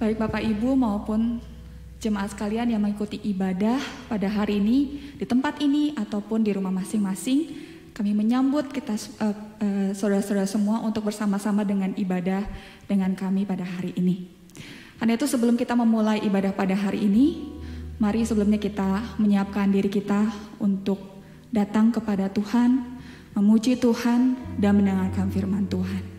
Baik Bapak Ibu maupun jemaat sekalian yang mengikuti ibadah pada hari ini di tempat ini ataupun di rumah masing-masing, kami menyambut kita saudara-saudara semua untuk bersama-sama dengan ibadah dengan kami pada hari ini. Karena itu sebelum kita memulai ibadah pada hari ini, mari sebelumnya kita menyiapkan diri kita untuk datang kepada Tuhan, memuji Tuhan dan mendengarkan firman Tuhan.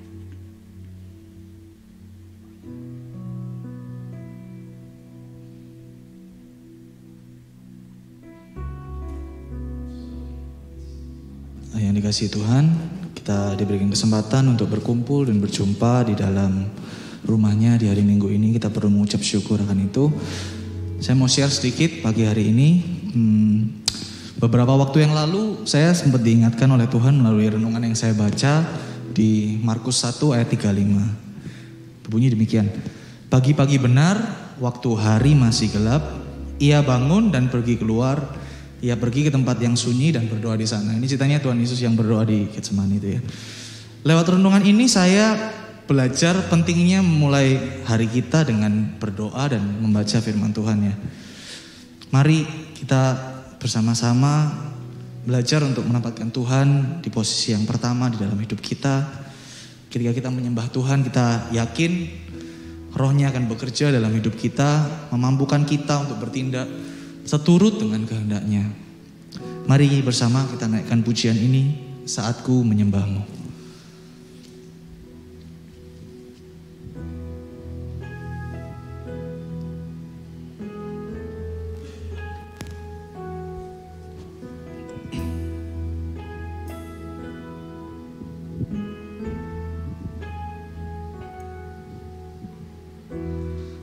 Yang dikasihi Tuhan, kita diberikan kesempatan untuk berkumpul dan berjumpa di dalam rumahnya di hari Minggu ini. Kita perlu mengucap syukur akan itu. Saya mau share sedikit pagi hari ini. Beberapa waktu yang lalu saya sempat diingatkan oleh Tuhan melalui renungan yang saya baca di Markus 1 ayat 35. Berbunyi demikian. Pagi-pagi benar, waktu hari masih gelap, ia bangun dan pergi keluar. Ia pergi ke tempat yang sunyi dan berdoa di sana. Ini ceritanya Tuhan Yesus yang berdoa di Getsemani itu ya. Lewat renungan ini saya belajar pentingnya memulai hari kita dengan berdoa dan membaca firman Tuhan ya. Mari kita bersama-sama belajar untuk menempatkan Tuhan di posisi yang pertama di dalam hidup kita. Ketika kita menyembah Tuhan, kita yakin Roh-Nya akan bekerja dalam hidup kita, memampukan kita untuk bertindak seturut dengan kehendak-Nya. Mari bersama kita naikkan pujian ini, Saatku Menyembahmu.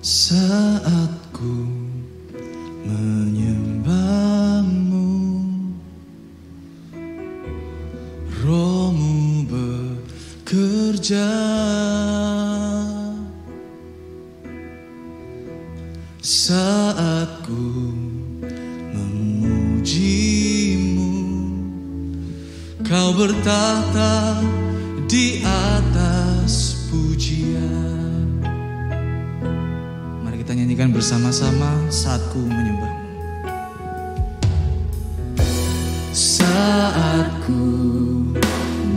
Saatku menyembahmu, Roh-Mu bekerja, saatku memujimu, Kau bertahta di atas pujian. Mari kita nyanyikan bersama-sama, Saatku Menyembahmu. Saatku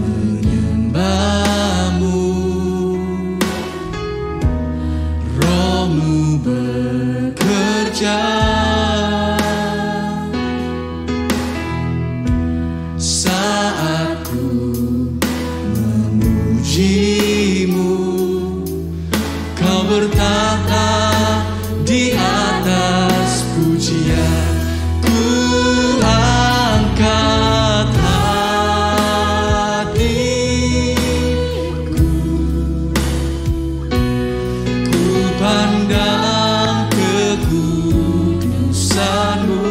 menyembahmu, Roh-Mu bekerja, saatku memujimu, Kau bertahta di atas pujian. Ku angkat hatiku, ku pandang kekudusan-Mu,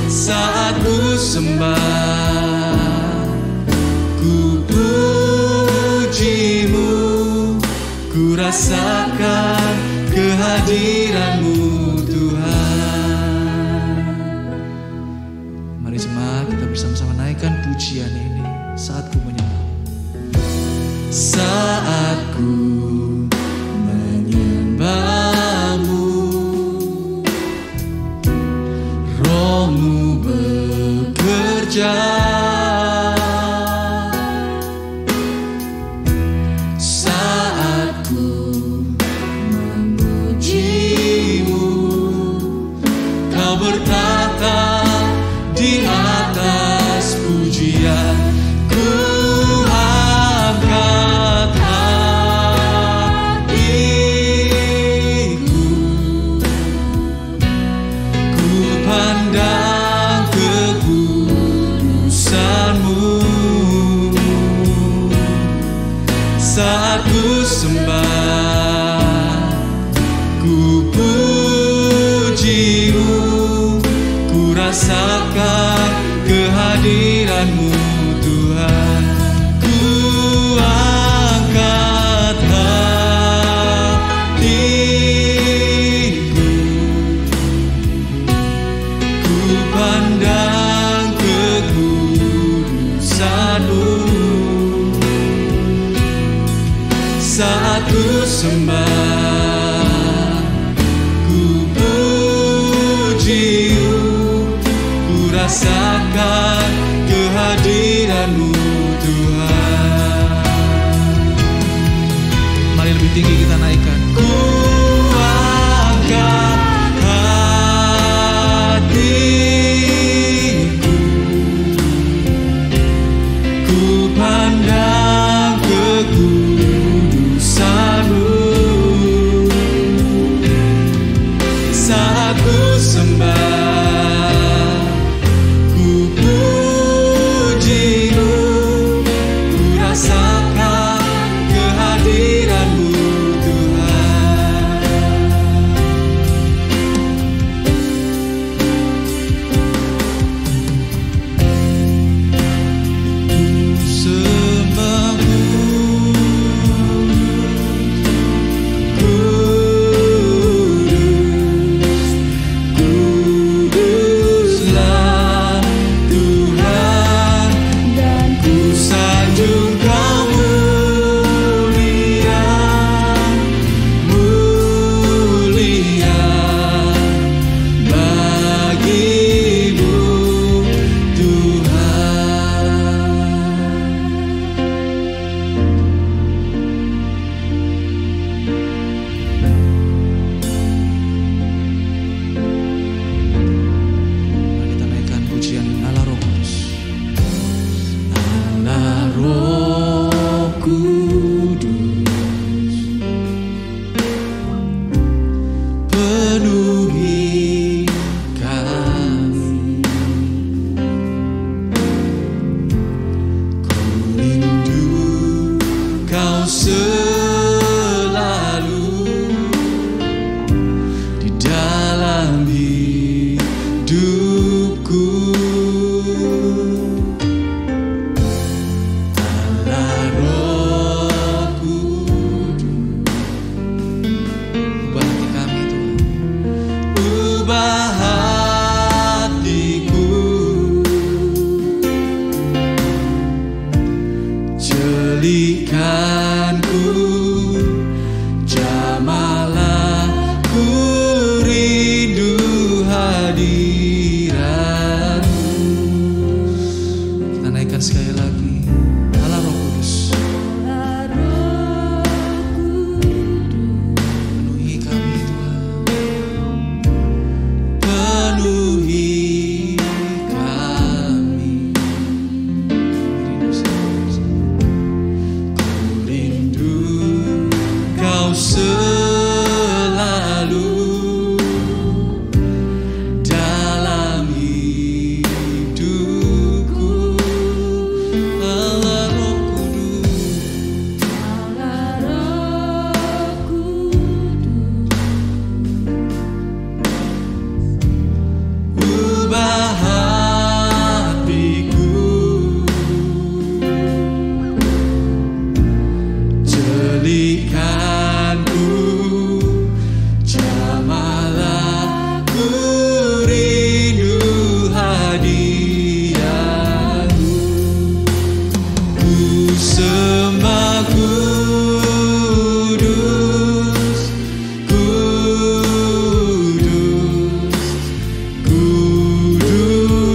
saat ku sembah, ku pujimu, ku rasakan kehadiran-Mu Tuhan. Mari jemaat kita bersama-sama naikkan pujian ini, Saatku Menyembah. Saatku menyembahmu, Roh-Mu bekerja, saatku memujimu, Kau bertahta di atas pujian. Ku angkat hatiku, ku pandang kekudusan-Mu, saat ku sembah, ku pujimu, ku rasakan kehadiran-Mu Tuhan. Ku angkat hatiku, ku pandang kekudusan-Mu, Saat ku sembah, ku puji-Mu, ku rasakan kehadiran-Mu Tuhan. Mari lebih tinggi kita naikkan. Ku angkat hatiku, ku pandang kekudusan-Mu. Saat ku sembah, ku puji-Mu, ku rasakan kehadiran-Mu Tuhan. Ku sembah Kuduslah Tuhan, dan ku sanjung Kau mulia, mulia bagi-Mu Tuhan. Mari kita naikkan pujian Allah Roh Kudus. Allah Roh Kudus, penuhi kami. Ku rindu Kau selalu di dalam hidupku. Allah Roh Kudus, Ubah hati kami Tuhan. ubah hatiku, jelikanku, jamalah ku rindu hadirat-Mu. Kita naikkan sekali lagi. Allah Roh Kudus, penuhi kami Tuhan. Penuhi kami. Ku rindu Kau selalu dalam hidupku. Allah Roh Kudus, ubah hatiku, jelikanku, jamalah ku rindu hadirat-Mu. Ku sembah kudus, kudus,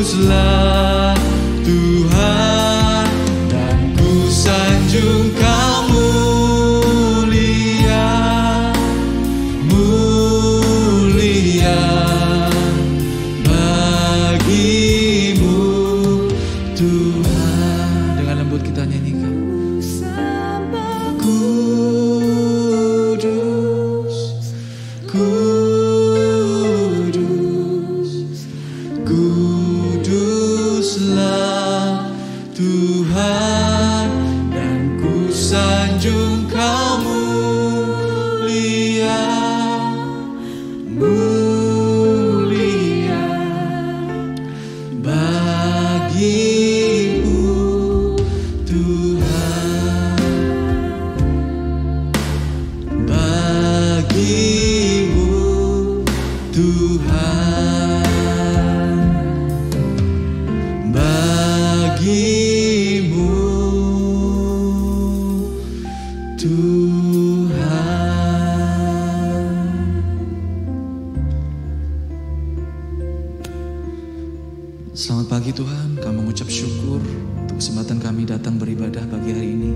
kuduslah Tuhan, dan ku sanjung Kau mulia, mulia bagi-Mu Tuhan. Dengan lembut kita nyanyikan. Kudus, kudus, kuduslah Tuhan, dan ku sanjung Kau mulia, mulia bagi-Mu Tuhan, bagi-Mu Tuhan, bagi-Mu Tuhan. datang beribadah pagi hari ini.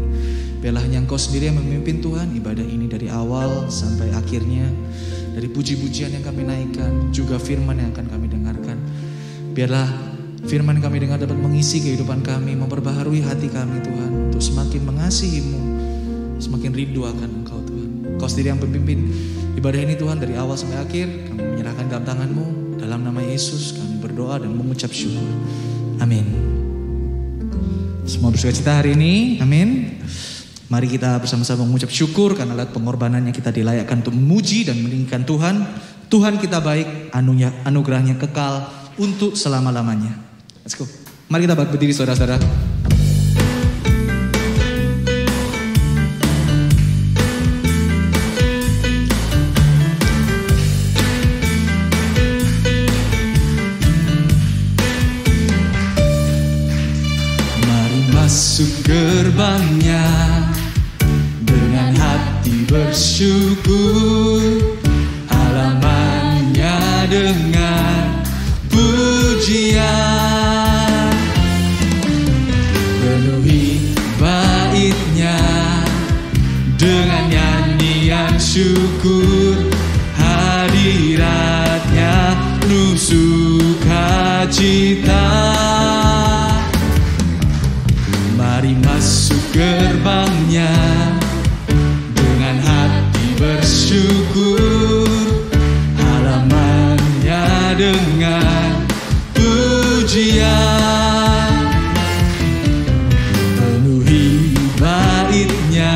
Biarlah hanya Engkau sendiri yang memimpin Tuhan ibadah ini dari awal sampai akhirnya. Dari puji-pujian yang kami naikkan, juga firman yang akan kami dengarkan. Biarlah firman yang kami dengar dapat mengisi kehidupan kami, memperbaharui hati kami Tuhan, untuk semakin mengasihi-Mu, semakin rindu akan Engkau Tuhan. Engkau sendiri yang memimpin ibadah ini Tuhan dari awal sampai akhir. Kami menyerahkan dalam tangan-Mu. Dalam nama Yesus kami berdoa dan mengucap syukur. Amin. Semua bersukacita hari ini. Amin. Mari kita bersama-sama mengucap syukur karena lewat pengorbanannya kita dilayakkan untuk memuji dan meninggikan Tuhan. Tuhan kita baik, anugerahnya kekal untuk selama-lamanya. Let's go. Mari kita berdiri saudara-saudara. Mari masuk gerbangnya dengan hati bersyukur, halamannya dengan pujian, penuhi baitnya dengan nyanyian syukur, hadiratnya penuh sukacita. Mari masuk gerbangnya dengan hati bersyukur, halamannya dengan pujian, penuhi baitnya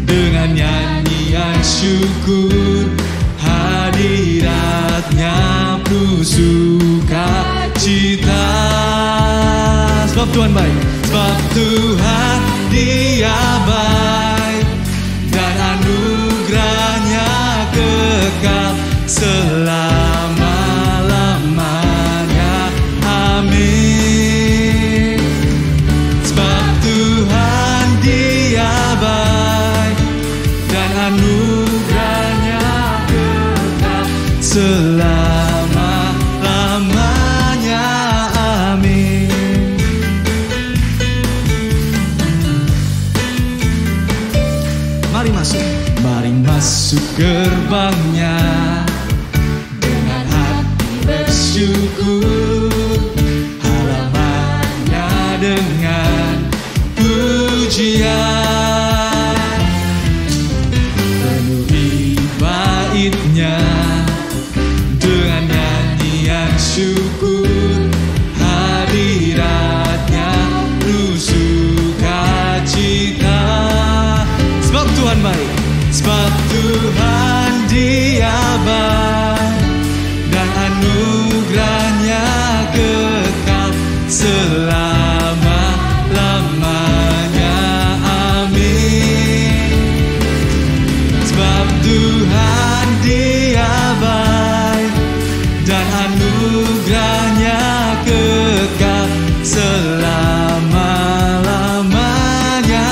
dengan nyanyian syukur, hadiratnya penuh sukacita. Sebab Tuhan baik, sebab Tuhan Dia baik, dan anugerahnya kekal selama-lamanya. Amin. Sebab Tuhan Dia baik, dan anugerahnya kekal selama-lamanya. Amin. Mari masuk gerbangnya dengan hati bersyukur, halamannya dengan pujian, penuhi baitnya dengan nyanyian syukur, hadiratnya penuh sukacita. Sebab Tuhan baik, sebab Tuhan Dia baik, dan anugerahnya kekal selama-lamanya. Amin. Sebab Tuhan Dia baik, dan anugerahnya kekal selama-lamanya.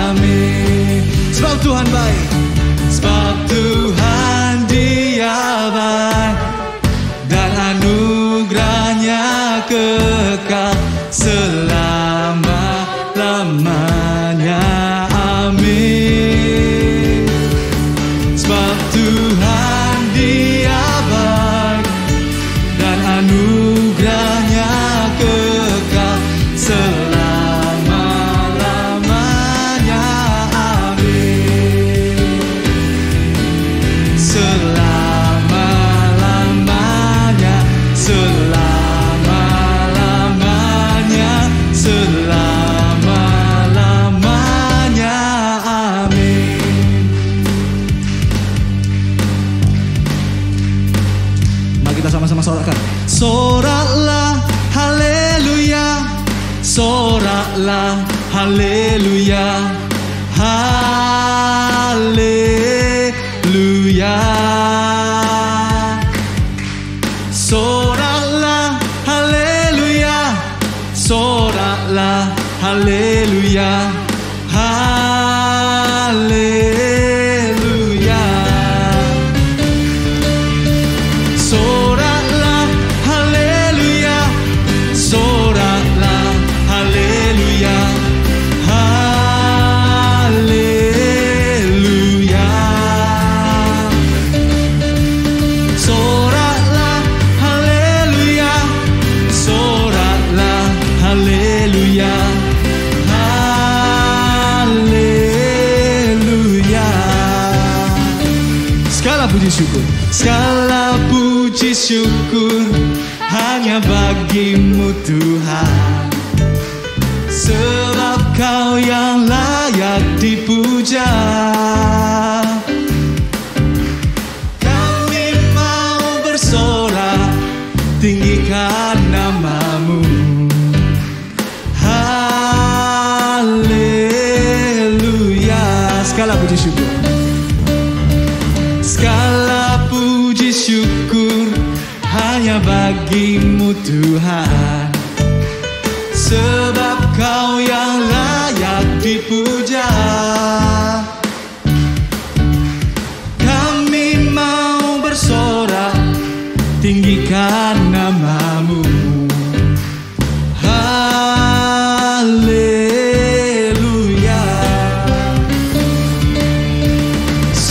Amin. Sebab Tuhan baik, sebab Tuhan Dia baik, dan anugerahnya kekal selama-lamanya. Amin. Sebab Tuhan Dia baik, dan anugerahnya kekal selama-lamanya. Amin. Selama-lamanya, selama-lamanya, selama-lamanya. Amin. Mari kita sama-sama sorakan. Soraklah haleluya, soraklah haleluya, haleluya. Soraklah haleluya, soraklah haleluya, haleluya. Soraklah haleluya, soraklah haleluya, syukur. Segala puji syukur hanya bagimu Tuhan, sebab Kau yang layak dipuja. Kami mau bersorak, tinggikan nama-Mu. Haleluya. Segala puji syukur. Segala puji syukur hanya bagimu Tuhan, sebab Kau yang layak dipuja. Kami mau bersorak, tinggikan nama-Mu. Haleluya.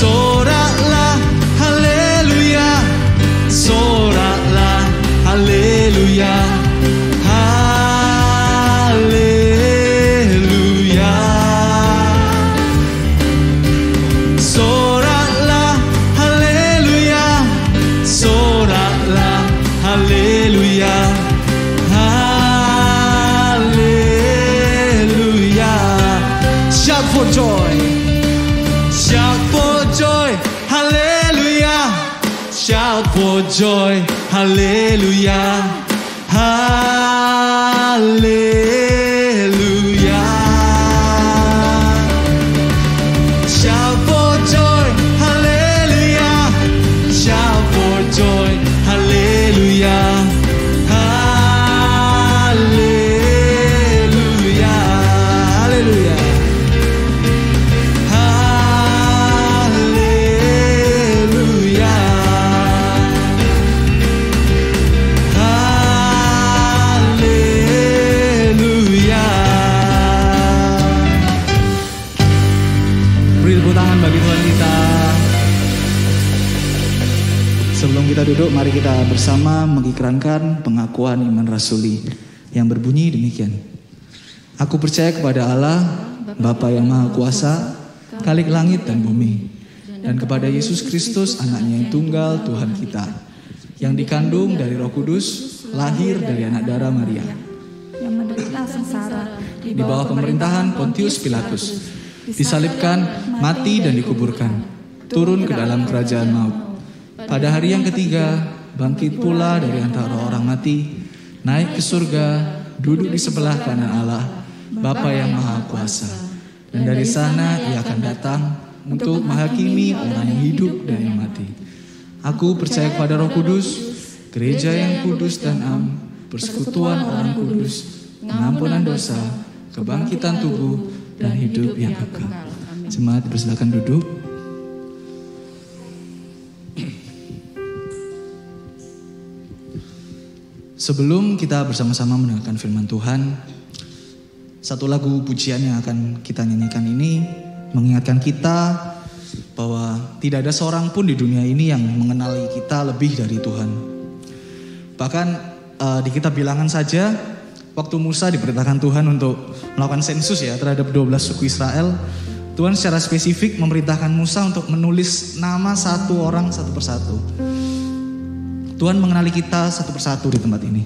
Soraklah haleluya, soraklah haleluya. Haleluya. Soraklah haleluya, soraklah haleluya. Haleluya. Shout for joy. Shout for joy, hallelujah. Shout for joy, hallelujah. Hallelujah. Shout for joy, hallelujah. Shout for joy, hallelujah. Hallelujah. Haleluya. Hallelujah. Hallelujah. Beri tepuk tangan bagi Tuhan kita. Sebelum kita duduk, mari kita bersama mengikrarkan pengakuan iman rasuli yang berbunyi demikian. Aku percaya kepada Allah, Bapa yang Maha Kuasa, Khalik langit dan bumi, dan kepada Yesus Kristus, anaknya yang tunggal Tuhan kita, yang dikandung dari Roh Kudus, lahir dari anak darah Maria, yang menderita sengsara di bawah pemerintahan Pontius Pilatus, disalibkan, mati dan dikuburkan, turun ke dalam kerajaan maut. Pada hari yang ketiga, bangkit pula dari antara orang mati, naik ke surga, duduk di sebelah kanan Allah, Bapa yang Maha Kuasa. Dan dari sana Ia akan datang untuk menghakimi orang yang hidup dan yang mati. Aku percaya kepada Roh Kudus, gereja yang kudus dan am, persekutuan orang kudus, pengampunan dosa, kebangkitan tubuh, dan hidup yang kekal. Jemaat dipersilakan duduk. Sebelum kita bersama-sama mendengarkan firman Tuhan, satu lagu pujian yang akan kita nyanyikan ini mengingatkan kita bahwa tidak ada seorang pun di dunia ini yang mengenali kita lebih dari Tuhan. Bahkan di kitab Bilangan saja, waktu Musa diperintahkan Tuhan untuk melakukan sensus ya terhadap 12 suku Israel, Tuhan secara spesifik memerintahkan Musa untuk menulis nama satu orang satu persatu. Tuhan mengenali kita satu persatu di tempat ini.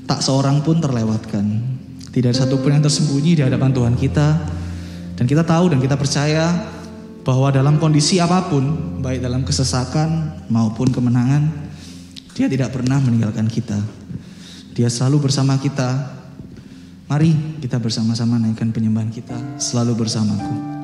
Tak seorang pun terlewatkan. Tidak ada satupun yang tersembunyi di hadapan Tuhan kita. Dan kita tahu dan kita percaya bahwa dalam kondisi apapun, baik dalam kesesakan maupun kemenangan, Dia tidak pernah meninggalkan kita. Dia selalu bersama kita. Mari kita bersama-sama naikkan penyembahan kita, selalu bersamaku.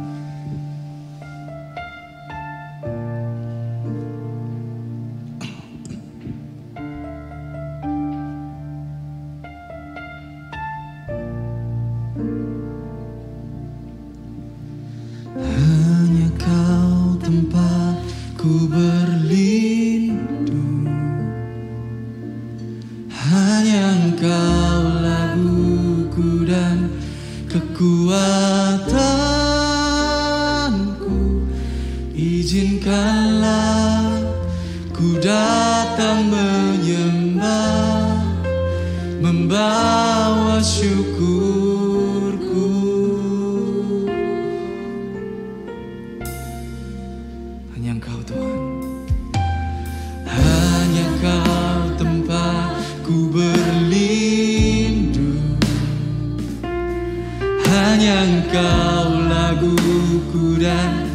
hanya Engkaulah laguku dan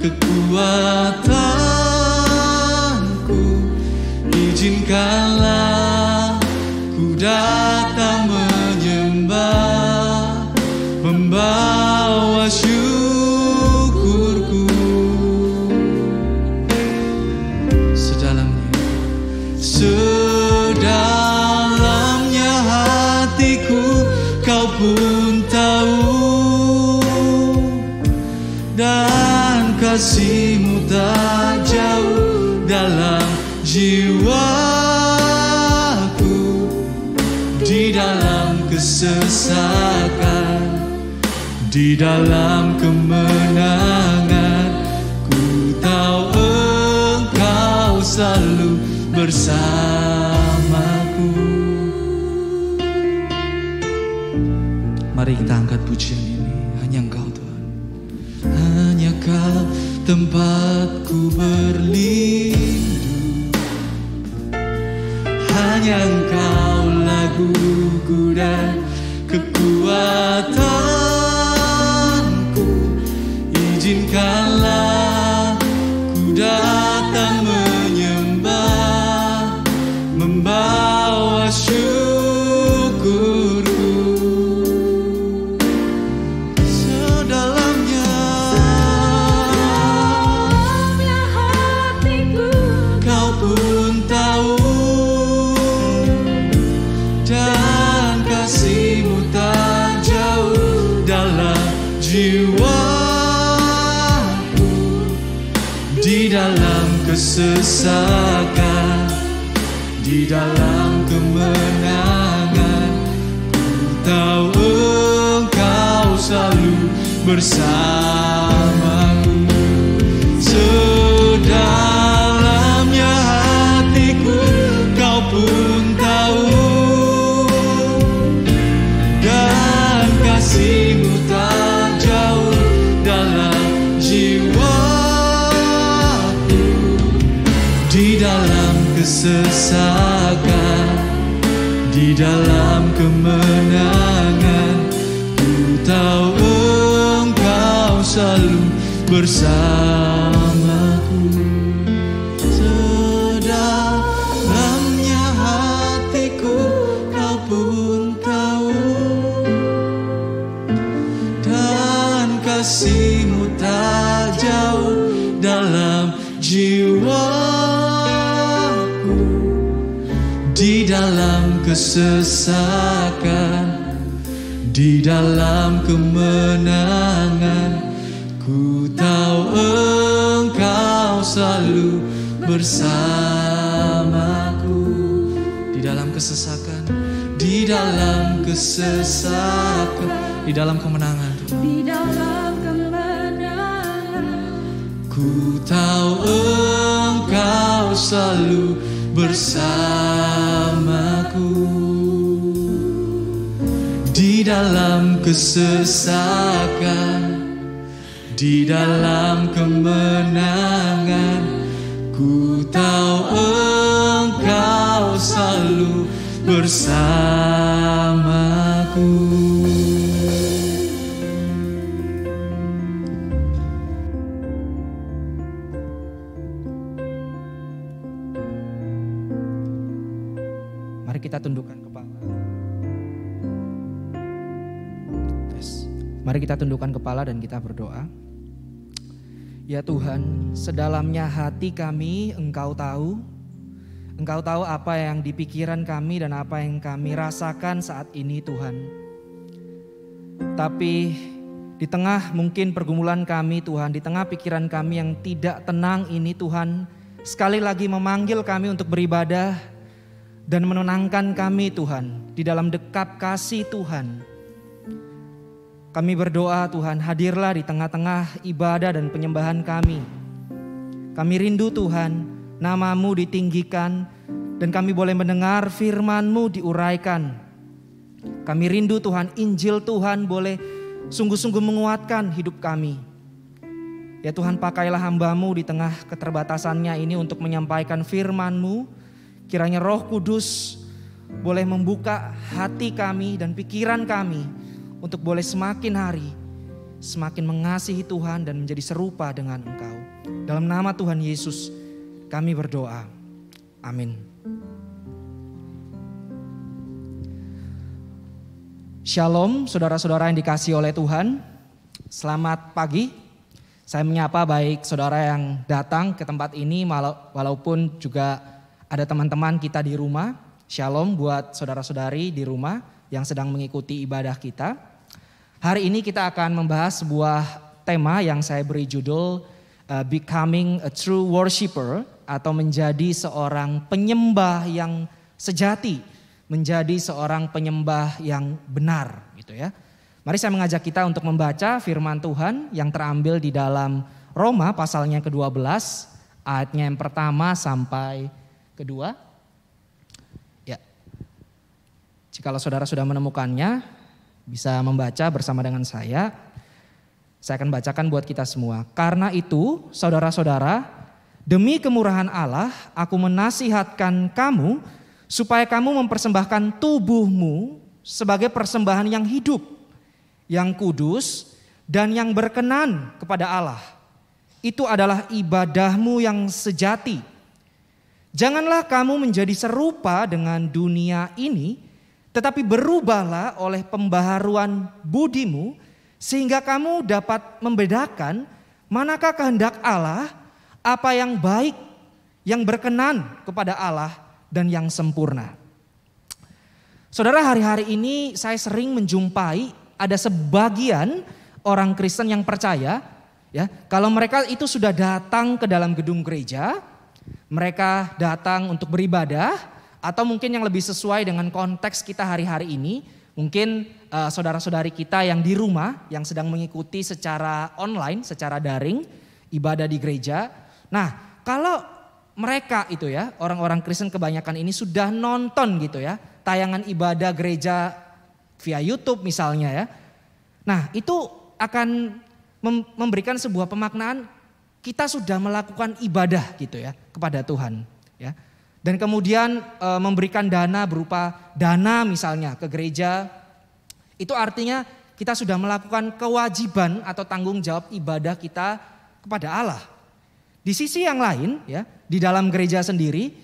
kekuatanku. Izinkanlah ku datang menyembah, membawa syukurku. Sedalamnya hatiku Kau pun tahu, dan kasih-Mu tak jauh dalam jiwaku. Di dalam kesesakan, di dalam kemenangan, ku tahu Engkau selalu bersamaku. Mari kita angkat pujian ini. Hanya Engkau Tuhan. Hanya Kau tempatku berlindung, hanya Engkau laguku dan kekuatanku. Izinkanlah ku datang menyembah, membawa syukurku. Sedalamnya hatiku Kau pun tahu, dan kasih-Mu tak jauh dalam jiwaku. Di dalam kesesakan, di dalam kemenangan, ku tahu Engkau selalu bersamaku. Sedalamnya hatiku Kau pun tahu, dan kasih-Mu tak jauh dalam jiwaku. Di dalam kesesakan, di dalam kemenangan, ku tahu Engkau selalu bersamaku. Sedalamnya hatiku Kau pun tahu, dan kasih-Mu tak jauh dalam jiwaku. Di dalam kesesakan, di dalam kemenangan, ku tahu Engkau selalu bersamaku. Di dalam kesesakan, Di dalam kesesakan, di dalam kemenangan, Di dalam kemenangan, ku tahu Engkau selalu bersamaku. Di dalam kesesakan, di dalam kemenangan, ku tahu Engkau selalu bersamaku. Mari kita tundukkan kepala. Mari kita tundukkan kepala dan kita berdoa. Ya Tuhan, sedalamnya hati kami Engkau tahu. Engkau tahu apa yang di pikiran kami dan apa yang kami rasakan saat ini Tuhan. Tapi di tengah mungkin pergumulan kami Tuhan, di tengah pikiran kami yang tidak tenang ini Tuhan, sekali lagi memanggil kami untuk beribadah dan menenangkan kami Tuhan di dalam dekap kasih Tuhan. Kami berdoa Tuhan, hadirlah di tengah-tengah ibadah dan penyembahan kami. Kami rindu Tuhan, nama-Mu ditinggikan dan kami boleh mendengar firman-Mu diuraikan. Kami rindu Tuhan, Injil Tuhan boleh sungguh-sungguh menguatkan hidup kami. Ya Tuhan, pakailah hamba-Mu di tengah keterbatasannya ini untuk menyampaikan firman-Mu. Kiranya Roh Kudus boleh membuka hati kami dan pikiran kami untuk boleh semakin hari semakin mengasihi Tuhan dan menjadi serupa dengan Engkau. Dalam nama Tuhan Yesus kami berdoa. Amin. Shalom saudara-saudara yang dikasihi oleh Tuhan. Selamat pagi. Saya menyapa baik saudara yang datang ke tempat ini walaupun juga ada teman-teman kita di rumah. Shalom buat saudara-saudari di rumah yang sedang mengikuti ibadah kita. Hari ini kita akan membahas sebuah tema yang saya beri judul Becoming a True Worshipper, atau menjadi seorang penyembah yang sejati, menjadi seorang penyembah yang benar gitu ya. Mari saya mengajak kita untuk membaca firman Tuhan yang terambil di dalam Roma pasalnya ke-12 ayatnya yang pertama sampai kedua. Ya. Jikalau saudara sudah menemukannya, bisa membaca bersama dengan saya. Saya akan bacakan buat kita semua. Karena itu, saudara-saudara, demi kemurahan Allah, aku menasihatkan kamu supaya kamu mempersembahkan tubuhmu sebagai persembahan yang hidup, yang kudus, dan yang berkenan kepada Allah. Itu adalah ibadahmu yang sejati. Janganlah kamu menjadi serupa dengan dunia ini, tetapi berubahlah oleh pembaharuan budimu, sehingga kamu dapat membedakan manakah kehendak Allah, apa yang baik, yang berkenan kepada Allah, dan yang sempurna. Saudara, hari-hari ini saya sering menjumpai ada sebagian orang Kristen yang percaya, ya, kalau mereka itu sudah datang ke dalam gedung gereja, mereka datang untuk beribadah, atau mungkin yang lebih sesuai dengan konteks kita hari-hari ini, mungkin saudara-saudari kita yang di rumah, yang sedang mengikuti secara online, secara daring, ibadah di gereja. Nah, kalau mereka itu ya, orang-orang Kristen kebanyakan ini sudah nonton gitu ya, tayangan ibadah gereja via YouTube misalnya ya. Nah, itu akan memberikan sebuah pemaknaan kita sudah melakukan ibadah gitu ya kepada Tuhan ya. Dan kemudian memberikan dana berupa dana misalnya ke gereja. Itu artinya kita sudah melakukan kewajiban atau tanggung jawab ibadah kita kepada Allah. Di sisi yang lain ya, di dalam gereja sendiri,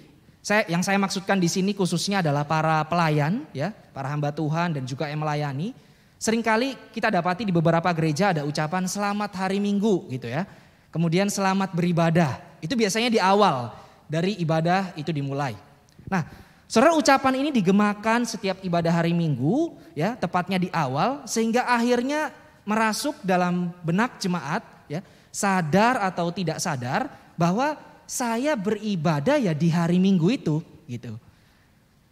yang saya maksudkan di sini khususnya adalah para pelayan ya, para hamba Tuhan dan juga yang melayani. Seringkali kita dapati di beberapa gereja ada ucapan selamat hari Minggu gitu ya. Kemudian selamat beribadah. Itu biasanya di awal dari ibadah itu dimulai. Nah, saudara, ucapan ini digemakan setiap ibadah hari Minggu ya, tepatnya di awal, sehingga akhirnya merasuk dalam benak jemaat ya, sadar atau tidak sadar bahwa saya beribadah ya di hari Minggu itu gitu.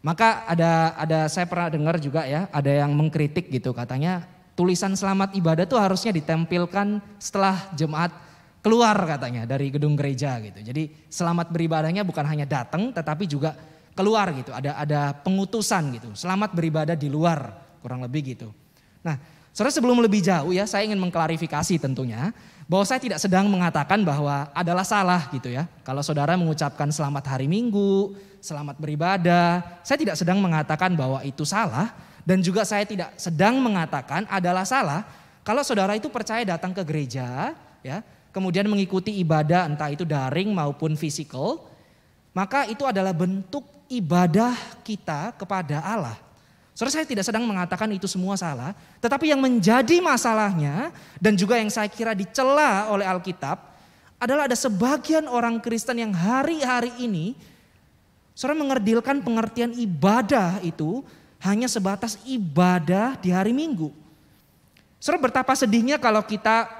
Maka ada saya pernah dengar juga ya, ada yang mengkritik gitu, katanya tulisan selamat ibadah tuh harusnya ditempelkan setelah jemaat keluar katanya dari gedung gereja gitu. Jadi selamat beribadahnya bukan hanya datang tetapi juga keluar gitu. Ada pengutusan gitu. Selamat beribadah di luar, kurang lebih gitu. Nah, saudara, sebelum lebih jauh ya, saya ingin mengklarifikasi tentunya bahwa saya tidak sedang mengatakan bahwa adalah salah gitu ya. Kalau saudara mengucapkan selamat hari Minggu, selamat beribadah, saya tidak sedang mengatakan bahwa itu salah, dan juga saya tidak sedang mengatakan adalah salah kalau saudara itu percaya datang ke gereja ya, kemudian mengikuti ibadah entah itu daring maupun fisikal, maka itu adalah bentuk ibadah kita kepada Allah. Saudara, saya tidak sedang mengatakan itu semua salah, tetapi yang menjadi masalahnya dan juga yang saya kira dicela oleh Alkitab adalah ada sebagian orang Kristen yang hari-hari ini saudara mengerdilkan pengertian ibadah itu hanya sebatas ibadah di hari Minggu. Saudara, betapa sedihnya kalau kita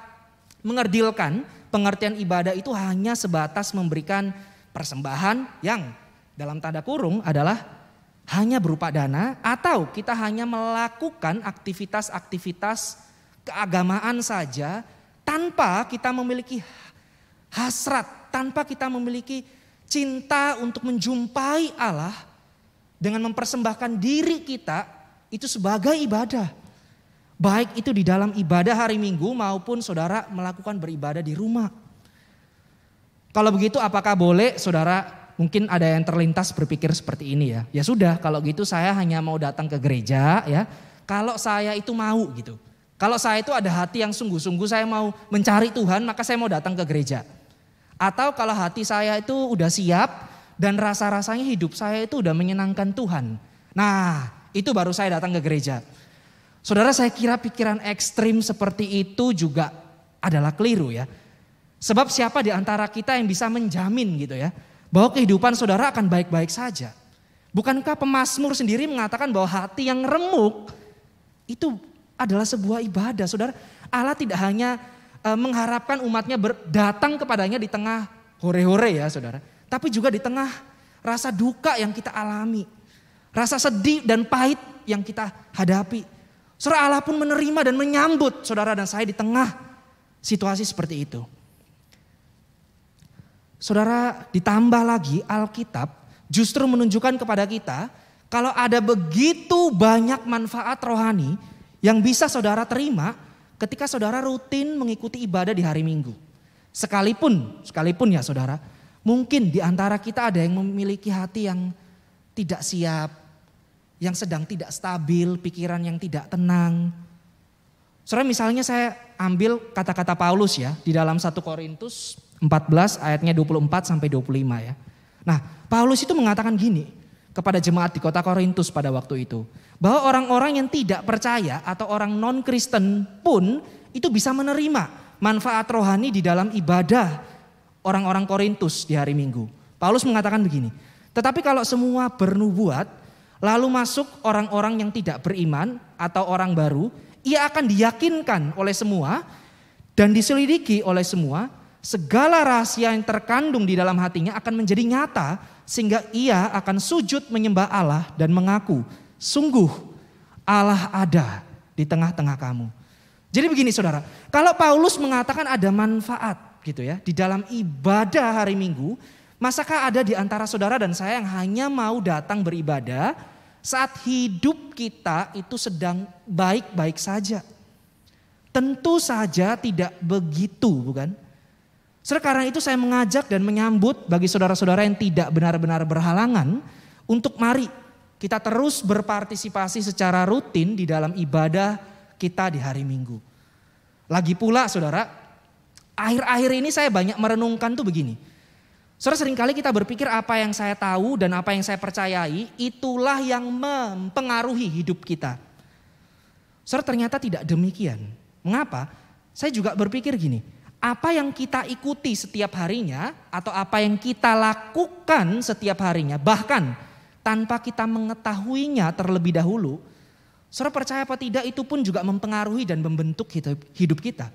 mengerdilkan pengertian ibadah itu hanya sebatas memberikan persembahan yang dalam tanda kurung adalah hanya berupa dana, atau kita hanya melakukan aktivitas-aktivitas keagamaan saja tanpa kita memiliki hasrat, tanpa kita memiliki cinta untuk menjumpai Allah dengan mempersembahkan diri kita itu sebagai ibadah. Baik itu di dalam ibadah hari Minggu maupun saudara melakukan beribadah di rumah. Kalau begitu apakah boleh saudara, mungkin ada yang terlintas berpikir seperti ini ya. Ya sudah, kalau gitu saya hanya mau datang ke gereja ya. kalau saya itu mau gitu. Kalau saya itu ada hati yang sungguh-sungguh saya mau mencari Tuhan, maka saya mau datang ke gereja. Atau kalau hati saya itu udah siap dan rasa-rasanya hidup saya itu udah menyenangkan Tuhan. Nah, itu baru saya datang ke gereja. Saudara, saya kira pikiran ekstrim seperti itu juga adalah keliru ya. Sebab siapa di antara kita yang bisa menjamin gitu ya, bahwa kehidupan saudara akan baik-baik saja. Bukankah pemazmur sendiri mengatakan bahwa hati yang remuk itu adalah sebuah ibadah. Saudara, Allah tidak hanya mengharapkan umatnya datang kepadanya di tengah hore-hore ya saudara. Tapi juga di tengah rasa duka yang kita alami. Rasa sedih dan pahit yang kita hadapi. Saudara, Allah pun menerima dan menyambut saudara dan saya di tengah situasi seperti itu. Saudara, ditambah lagi Alkitab justru menunjukkan kepada kita kalau ada begitu banyak manfaat rohani yang bisa saudara terima ketika saudara rutin mengikuti ibadah di hari Minggu. Sekalipun ya saudara, mungkin di antara kita ada yang memiliki hati yang tidak siap, yang sedang tidak stabil, pikiran yang tidak tenang. Saudara, misalnya saya ambil kata-kata Paulus ya di dalam 1 Korintus 14 ayatnya 24 sampai 25 ya. Nah, Paulus itu mengatakan gini kepada jemaat di kota Korintus pada waktu itu. Bahwa orang-orang yang tidak percaya atau orang non-Kristen pun itu bisa menerima manfaat rohani di dalam ibadah orang-orang Korintus di hari Minggu. Paulus mengatakan begini, tetapi kalau semua bernubuat, lalu masuk orang-orang yang tidak beriman atau orang baru, ia akan diyakinkan oleh semua dan diselidiki oleh semua. Segala rahasia yang terkandung di dalam hatinya akan menjadi nyata sehingga ia akan sujud menyembah Allah dan mengaku, sungguh Allah ada di tengah-tengah kamu. Jadi begini saudara, kalau Paulus mengatakan ada manfaat gitu ya di dalam ibadah hari Minggu, masakah ada di antara saudara dan saya yang hanya mau datang beribadah saat hidup kita itu sedang baik-baik saja? Tentu saja tidak begitu, bukan? Saudara, karena itu saya mengajak dan menyambut bagi saudara-saudara yang tidak benar-benar berhalangan untuk mari kita terus berpartisipasi secara rutin di dalam ibadah kita di hari Minggu. Lagi pula saudara, akhir-akhir ini saya banyak merenungkan tuh begini. Saudara, seringkali kita berpikir apa yang saya tahu dan apa yang saya percayai itulah yang mempengaruhi hidup kita. Saudara, ternyata tidak demikian. Mengapa? Saya juga berpikir gini. Apa yang kita ikuti setiap harinya atau apa yang kita lakukan setiap harinya, bahkan tanpa kita mengetahuinya terlebih dahulu, saudara percaya apa tidak itu pun juga mempengaruhi dan membentuk hidup kita.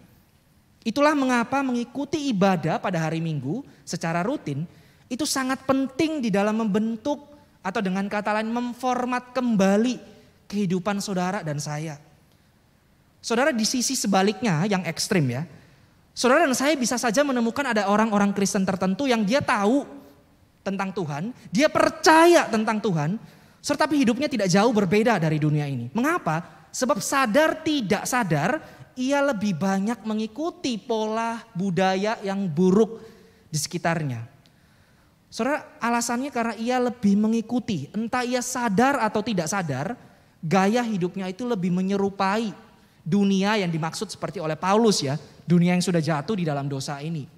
Itulah mengapa mengikuti ibadah pada hari Minggu secara rutin itu sangat penting di dalam membentuk atau dengan kata lain memformat kembali kehidupan saudara dan saya. Saudara, di sisi sebaliknya yang ekstrim ya, saudara dan saya bisa saja menemukan ada orang-orang Kristen tertentu yang dia tahu tentang Tuhan, dia percaya tentang Tuhan, tetapi hidupnya tidak jauh berbeda dari dunia ini. Mengapa? Sebab sadar tidak sadar, ia lebih banyak mengikuti pola budaya yang buruk di sekitarnya. Saudara, alasannya karena ia lebih mengikuti, entah ia sadar atau tidak sadar, gaya hidupnya itu lebih menyerupai dunia yang dimaksud seperti oleh Paulus ya. Dunia yang sudah jatuh di dalam dosa ini.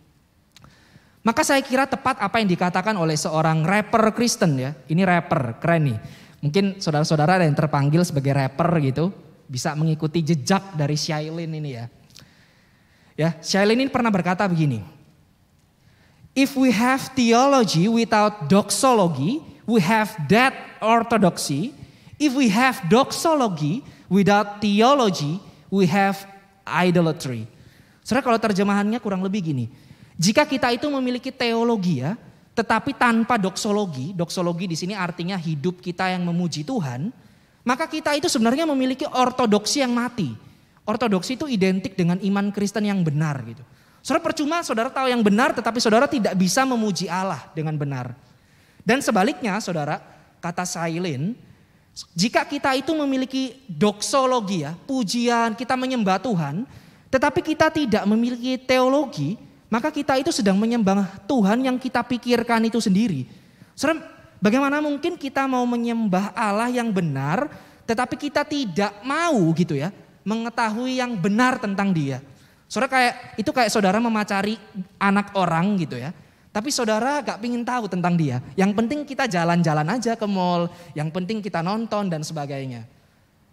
Maka saya kira tepat apa yang dikatakan oleh seorang rapper Kristen ya. Ini rapper, keren nih. Mungkin saudara-saudara ada yang terpanggil sebagai rapper gitu. Bisa mengikuti jejak dari Shailene ini ya. Ya, Shailene ini pernah berkata begini. If we have theology without doxology, we have dead orthodoxy. If we have doxology without theology, we have idolatry. Saudara, kalau terjemahannya kurang lebih gini. Jika kita itu memiliki teologi ya, tetapi tanpa doksologi di sini artinya hidup kita yang memuji Tuhan, maka kita itu sebenarnya memiliki ortodoksi yang mati. Ortodoksi itu identik dengan iman Kristen yang benar gitu. Saudara, percuma saudara tahu yang benar tetapi saudara tidak bisa memuji Allah dengan benar. Dan sebaliknya saudara, kata Shailene, jika kita itu memiliki doksologi ya, pujian, kita menyembah Tuhan, tetapi kita tidak memiliki teologi, maka kita itu sedang menyembah Tuhan yang kita pikirkan itu sendiri. Saudara, bagaimana mungkin kita mau menyembah Allah yang benar, tetapi kita tidak mau gitu ya mengetahui yang benar tentang dia. Saudara kayak saudara memacari anak orang gitu ya. Tapi saudara gak pingin tahu tentang dia. Yang penting kita jalan-jalan aja ke mall, yang penting kita nonton dan sebagainya.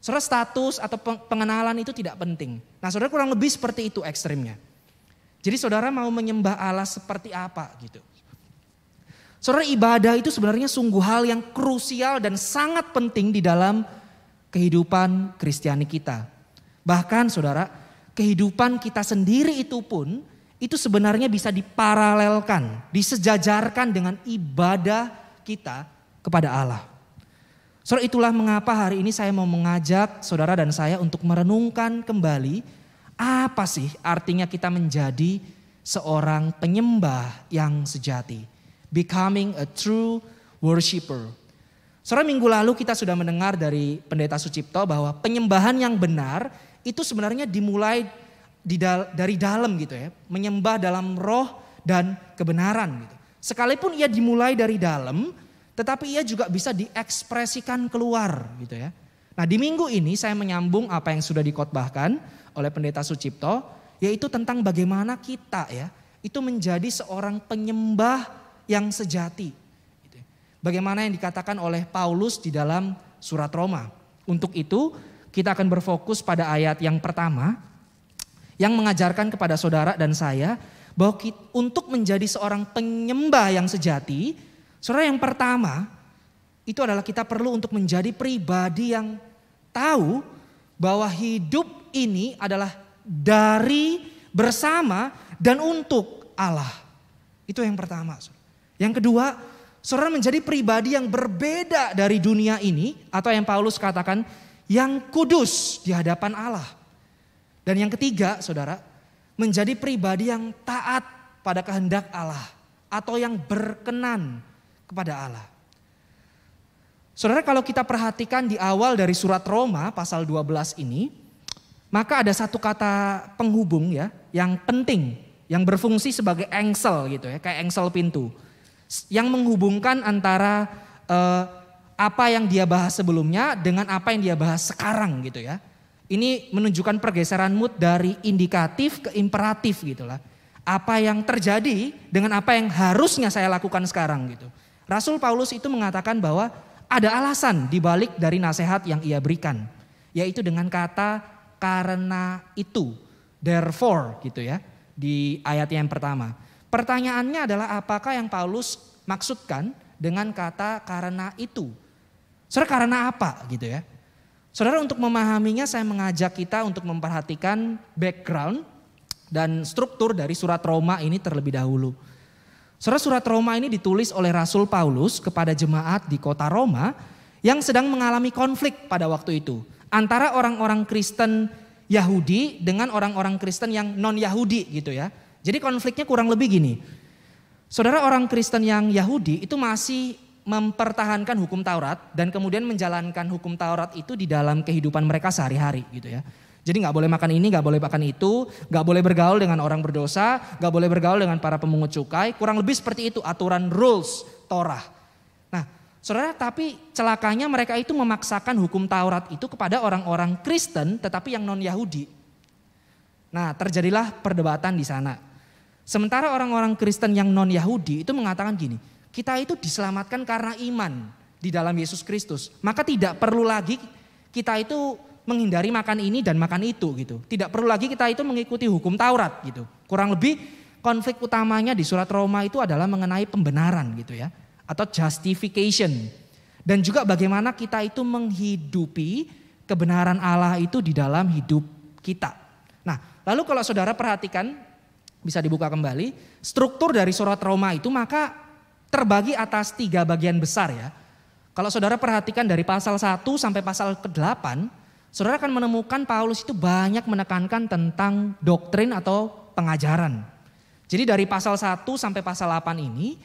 Saudara, status atau pengenalan itu tidak penting. Nah, saudara kurang lebih seperti itu ekstrimnya. Jadi saudara mau menyembah Allah seperti apa gitu. Saudara, ibadah itu sebenarnya sungguh hal yang krusial dan sangat penting di dalam kehidupan Kristiani kita. Bahkan saudara, kehidupan kita sendiri itu pun itu sebenarnya bisa diparalelkan, disejajarkan dengan ibadah kita kepada Allah. Saudara, itulah mengapa hari ini saya mau mengajak saudara dan saya untuk merenungkan kembali apa sih artinya kita menjadi seorang penyembah yang sejati. Becoming a true worshiper. Saudara, minggu lalu kita sudah mendengar dari Pendeta Sucipto bahwa penyembahan yang benar itu sebenarnya dimulai dari dalam gitu ya. Menyembah dalam roh dan kebenaran gitu. Sekalipun ia dimulai dari dalam, tetapi ia juga bisa diekspresikan keluar gitu ya. Nah, di minggu ini saya menyambung apa yang sudah dikhotbahkan oleh Pendeta Sucipto, yaitu tentang bagaimana kita ya itu menjadi seorang penyembah yang sejati. Gitu. Bagaimana yang dikatakan oleh Paulus di dalam surat Roma. Untuk itu kita akan berfokus pada ayat yang pertama yang mengajarkan kepada saudara dan saya bahwa untuk menjadi seorang penyembah yang sejati, saudara, yang pertama itu adalah kita perlu untuk menjadi pribadi yang tahu bahwa hidup ini adalah dari, bersama, dan untuk Allah. Itu yang pertama. Yang kedua, saudara menjadi pribadi yang berbeda dari dunia ini, atau yang Paulus katakan yang kudus di hadapan Allah. Dan yang ketiga, saudara, menjadi pribadi yang taat pada kehendak Allah atau yang berkenan kepada Allah. Saudara, kalau kita perhatikan di awal dari surat Roma pasal 12 ini, maka ada satu kata penghubung ya yang penting, yang berfungsi sebagai engsel gitu ya, kayak engsel pintu. Yang menghubungkan antara apa yang dia bahas sebelumnya dengan apa yang dia bahas sekarang gitu ya. Ini menunjukkan pergeseran mood dari indikatif ke imperatif gitulah. Apa yang terjadi dengan apa yang harusnya saya lakukan sekarang gitu. Rasul Paulus itu mengatakan bahwa ada alasan dibalik dari nasihat yang ia berikan. Yaitu dengan kata karena itu, therefore gitu ya. Di ayat yang pertama. Pertanyaannya adalah apakah yang Paulus maksudkan dengan kata karena itu. Saudara, karena apa gitu ya. Saudara, untuk memahaminya saya mengajak kita untuk memperhatikan background dan struktur dari surat Roma ini terlebih dahulu. Saudara, surat Roma ini ditulis oleh Rasul Paulus kepada jemaat di kota Roma yang sedang mengalami konflik pada waktu itu. Antara orang-orang Kristen Yahudi dengan orang-orang Kristen yang non-Yahudi gitu ya. Jadi konfliknya kurang lebih gini. Saudara, orang Kristen yang Yahudi itu masih mempertahankan hukum Taurat dan kemudian menjalankan hukum Taurat itu di dalam kehidupan mereka sehari-hari gitu ya. Jadi gak boleh makan ini, gak boleh makan itu, gak boleh bergaul dengan orang berdosa, gak boleh bergaul dengan para pemungut cukai. Kurang lebih seperti itu aturan rules Torah. Nah, saudara, tapi celakanya mereka itu memaksakan hukum Taurat itu kepada orang-orang Kristen tetapi yang non-Yahudi. Nah, terjadilah perdebatan di sana. Sementara orang-orang Kristen yang non-Yahudi itu mengatakan gini, kita itu diselamatkan karena iman di dalam Yesus Kristus. Maka tidak perlu lagi kita itu menghindari makan ini dan makan itu gitu. Tidak perlu lagi kita itu mengikuti hukum Taurat gitu. Kurang lebih konflik utamanya di surat Roma itu adalah mengenai pembenaran gitu ya. Atau justification. Dan juga bagaimana kita itu menghidupi kebenaran Allah itu di dalam hidup kita. Nah, lalu kalau saudara perhatikan, bisa dibuka kembali, struktur dari surat Roma itu maka terbagi atas 3 bagian besar ya. Kalau saudara perhatikan dari pasal 1 sampai pasal ke-8, saudara akan menemukan Paulus itu banyak menekankan tentang doktrin atau pengajaran. Jadi dari pasal 1 sampai pasal 8 ini,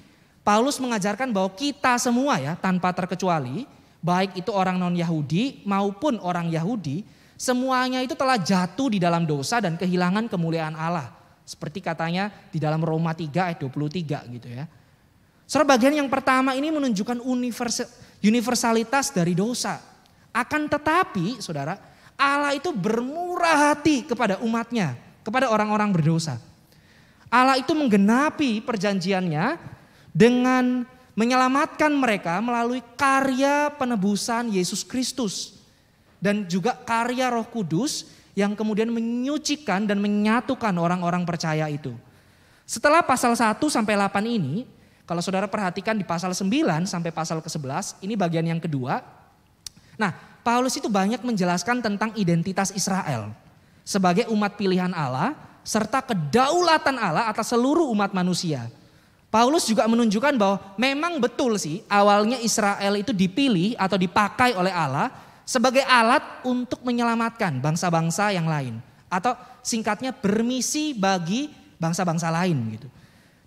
Paulus mengajarkan bahwa kita semua ya tanpa terkecuali, baik itu orang non-Yahudi maupun orang Yahudi, semuanya itu telah jatuh di dalam dosa dan kehilangan kemuliaan Allah. Seperti katanya di dalam Roma 3 ayat 23 gitu ya. Saudara, bagian yang pertama ini menunjukkan universalitas dari dosa. Akan tetapi saudara, Allah itu bermurah hati kepada umatnya, kepada orang-orang berdosa. Allah itu menggenapi perjanjiannya dengan menyelamatkan mereka melalui karya penebusan Yesus Kristus. Dan juga karya Roh Kudus yang kemudian menyucikan dan menyatukan orang-orang percaya itu. Setelah pasal 1 sampai 8 ini, kalau saudara perhatikan di pasal 9 sampai pasal ke-11, ini bagian yang kedua. Nah, Paulus itu banyak menjelaskan tentang identitas Israel sebagai umat pilihan Allah serta kedaulatan Allah atas seluruh umat manusia. Paulus juga menunjukkan bahwa memang betul sih awalnya Israel itu dipilih atau dipakai oleh Allah sebagai alat untuk menyelamatkan bangsa-bangsa yang lain. Atau singkatnya bermisi bagi bangsa-bangsa lain gitu.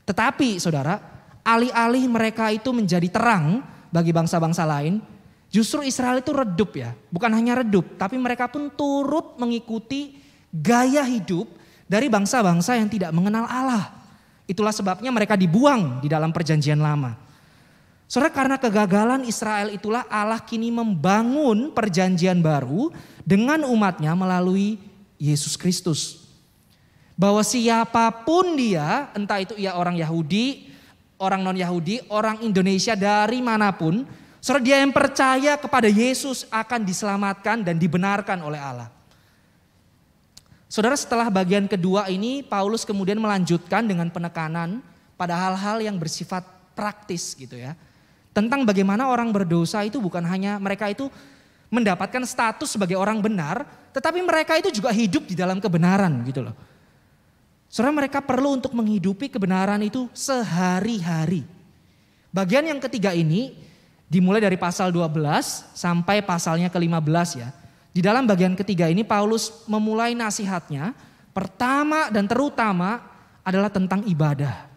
Tetapi saudara, alih-alih mereka itu menjadi terang bagi bangsa-bangsa lain, justru Israel itu redup ya. Bukan hanya redup, tapi mereka pun turut mengikuti gaya hidup dari bangsa-bangsa yang tidak mengenal Allah. Itulah sebabnya mereka dibuang di dalam perjanjian lama. Saudara, karena kegagalan Israel itulah Allah kini membangun perjanjian baru dengan umatnya melalui Yesus Kristus. Bahwa siapapun dia, entah itu ia orang Yahudi, orang non-Yahudi, orang Indonesia dari manapun, saudara, dia yang percaya kepada Yesus akan diselamatkan dan dibenarkan oleh Allah. Saudara, setelah bagian kedua ini Paulus kemudian melanjutkan dengan penekanan pada hal-hal yang bersifat praktis gitu ya. Tentang bagaimana orang berdosa itu bukan hanya mereka itu mendapatkan status sebagai orang benar, tetapi mereka itu juga hidup di dalam kebenaran gitu loh. Saudara, mereka perlu untuk menghidupi kebenaran itu sehari-hari. Bagian yang ketiga ini dimulai dari pasal 12 sampai pasalnya ke-15 ya. Di dalam bagian ketiga ini Paulus memulai nasihatnya pertama dan terutama adalah tentang ibadah.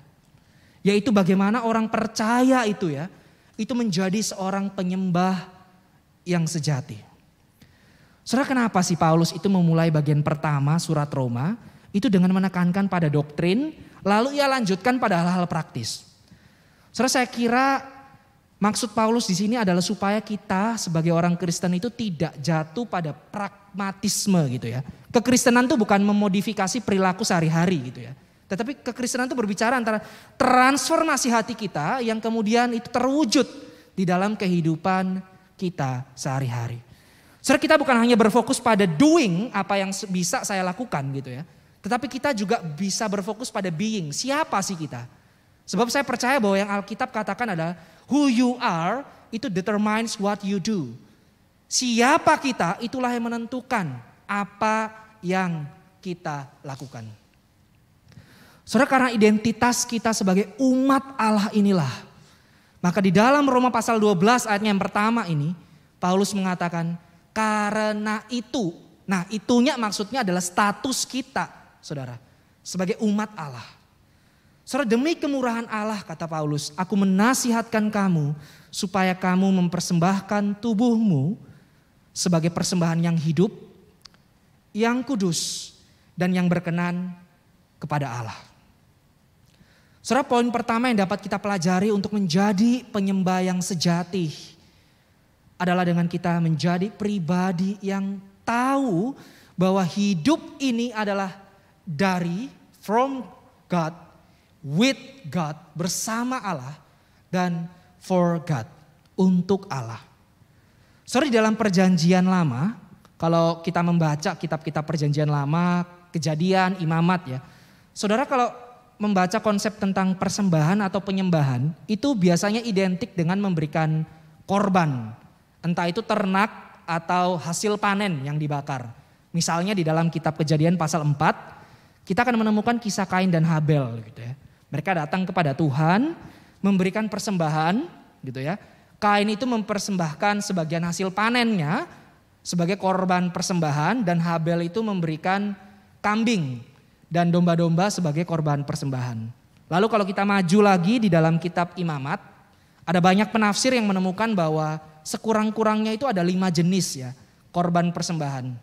Yaitu bagaimana orang percaya itu ya, itu menjadi seorang penyembah yang sejati. Saudara, kenapa sih Paulus itu memulai bagian pertama surat Roma itu dengan menekankan pada doktrin, lalu ia lanjutkan pada hal-hal praktis. Saudara, saya kira maksud Paulus di sini adalah supaya kita sebagai orang Kristen itu tidak jatuh pada pragmatisme gitu ya. Kekristenan itu bukan memodifikasi perilaku sehari-hari gitu ya. Tetapi kekristenan itu berbicara antara transformasi hati kita yang kemudian itu terwujud di dalam kehidupan kita sehari-hari. Saudara, kita bukan hanya berfokus pada doing apa yang bisa saya lakukan gitu ya. Tetapi kita juga bisa berfokus pada being, siapa sih kita. Sebab saya percaya bahwa yang Alkitab katakan adalah who you are itu determines what you do. Siapa kita itulah yang menentukan apa yang kita lakukan. Saudara, karena identitas kita sebagai umat Allah inilah, maka di dalam Roma pasal 12 ayatnya yang pertama ini, Paulus mengatakan karena itu, nah itunya maksudnya adalah status kita saudara, sebagai umat Allah. Saudara, demi kemurahan Allah kata Paulus, aku menasihatkan kamu supaya kamu mempersembahkan tubuhmu sebagai persembahan yang hidup, yang kudus, dan yang berkenan kepada Allah. Saudara, poin pertama yang dapat kita pelajari untuk menjadi penyembah yang sejati adalah dengan kita menjadi pribadi yang tahu bahwa hidup ini adalah dari, from God, with God, bersama Allah, dan for God, untuk Allah. Saudara, di dalam perjanjian lama, kalau kita membaca kitab-kitab perjanjian lama, Kejadian, Imamat ya, saudara kalau membaca konsep tentang persembahan atau penyembahan itu biasanya identik dengan memberikan korban. Entah itu ternak atau hasil panen yang dibakar. Misalnya di dalam kitab Kejadian pasal 4 kita akan menemukan kisah Kain dan Habel gitu ya. Mereka datang kepada Tuhan memberikan persembahan gitu ya. Kain itu mempersembahkan sebagian hasil panennya sebagai korban persembahan dan Habel itu memberikan kambing dan domba-domba sebagai korban persembahan. Lalu kalau kita maju lagi di dalam kitab Imamat, ada banyak penafsir yang menemukan bahwa sekurang-kurangnya itu ada 5 jenis ya korban persembahan.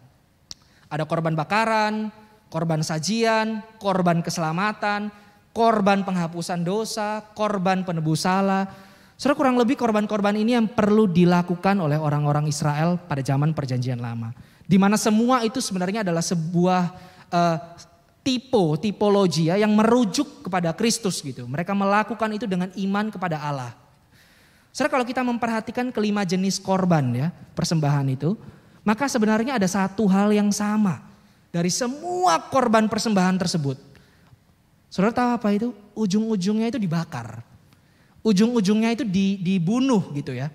Ada korban bakaran, korban sajian, korban keselamatan, korban penghapusan dosa, korban penebus salah. Saudara, kurang lebih korban-korban ini yang perlu dilakukan oleh orang-orang Israel pada zaman perjanjian lama. Di mana semua itu sebenarnya adalah sebuah tipologi ya, yang merujuk kepada Kristus gitu. Mereka melakukan itu dengan iman kepada Allah. Saudara, kalau kita memperhatikan kelima jenis korban ya, persembahan itu, maka sebenarnya ada satu hal yang sama dari semua korban persembahan tersebut. Saudara tahu apa itu? Ujung-ujungnya itu dibakar. Ujung-ujungnya itu dibunuh gitu ya.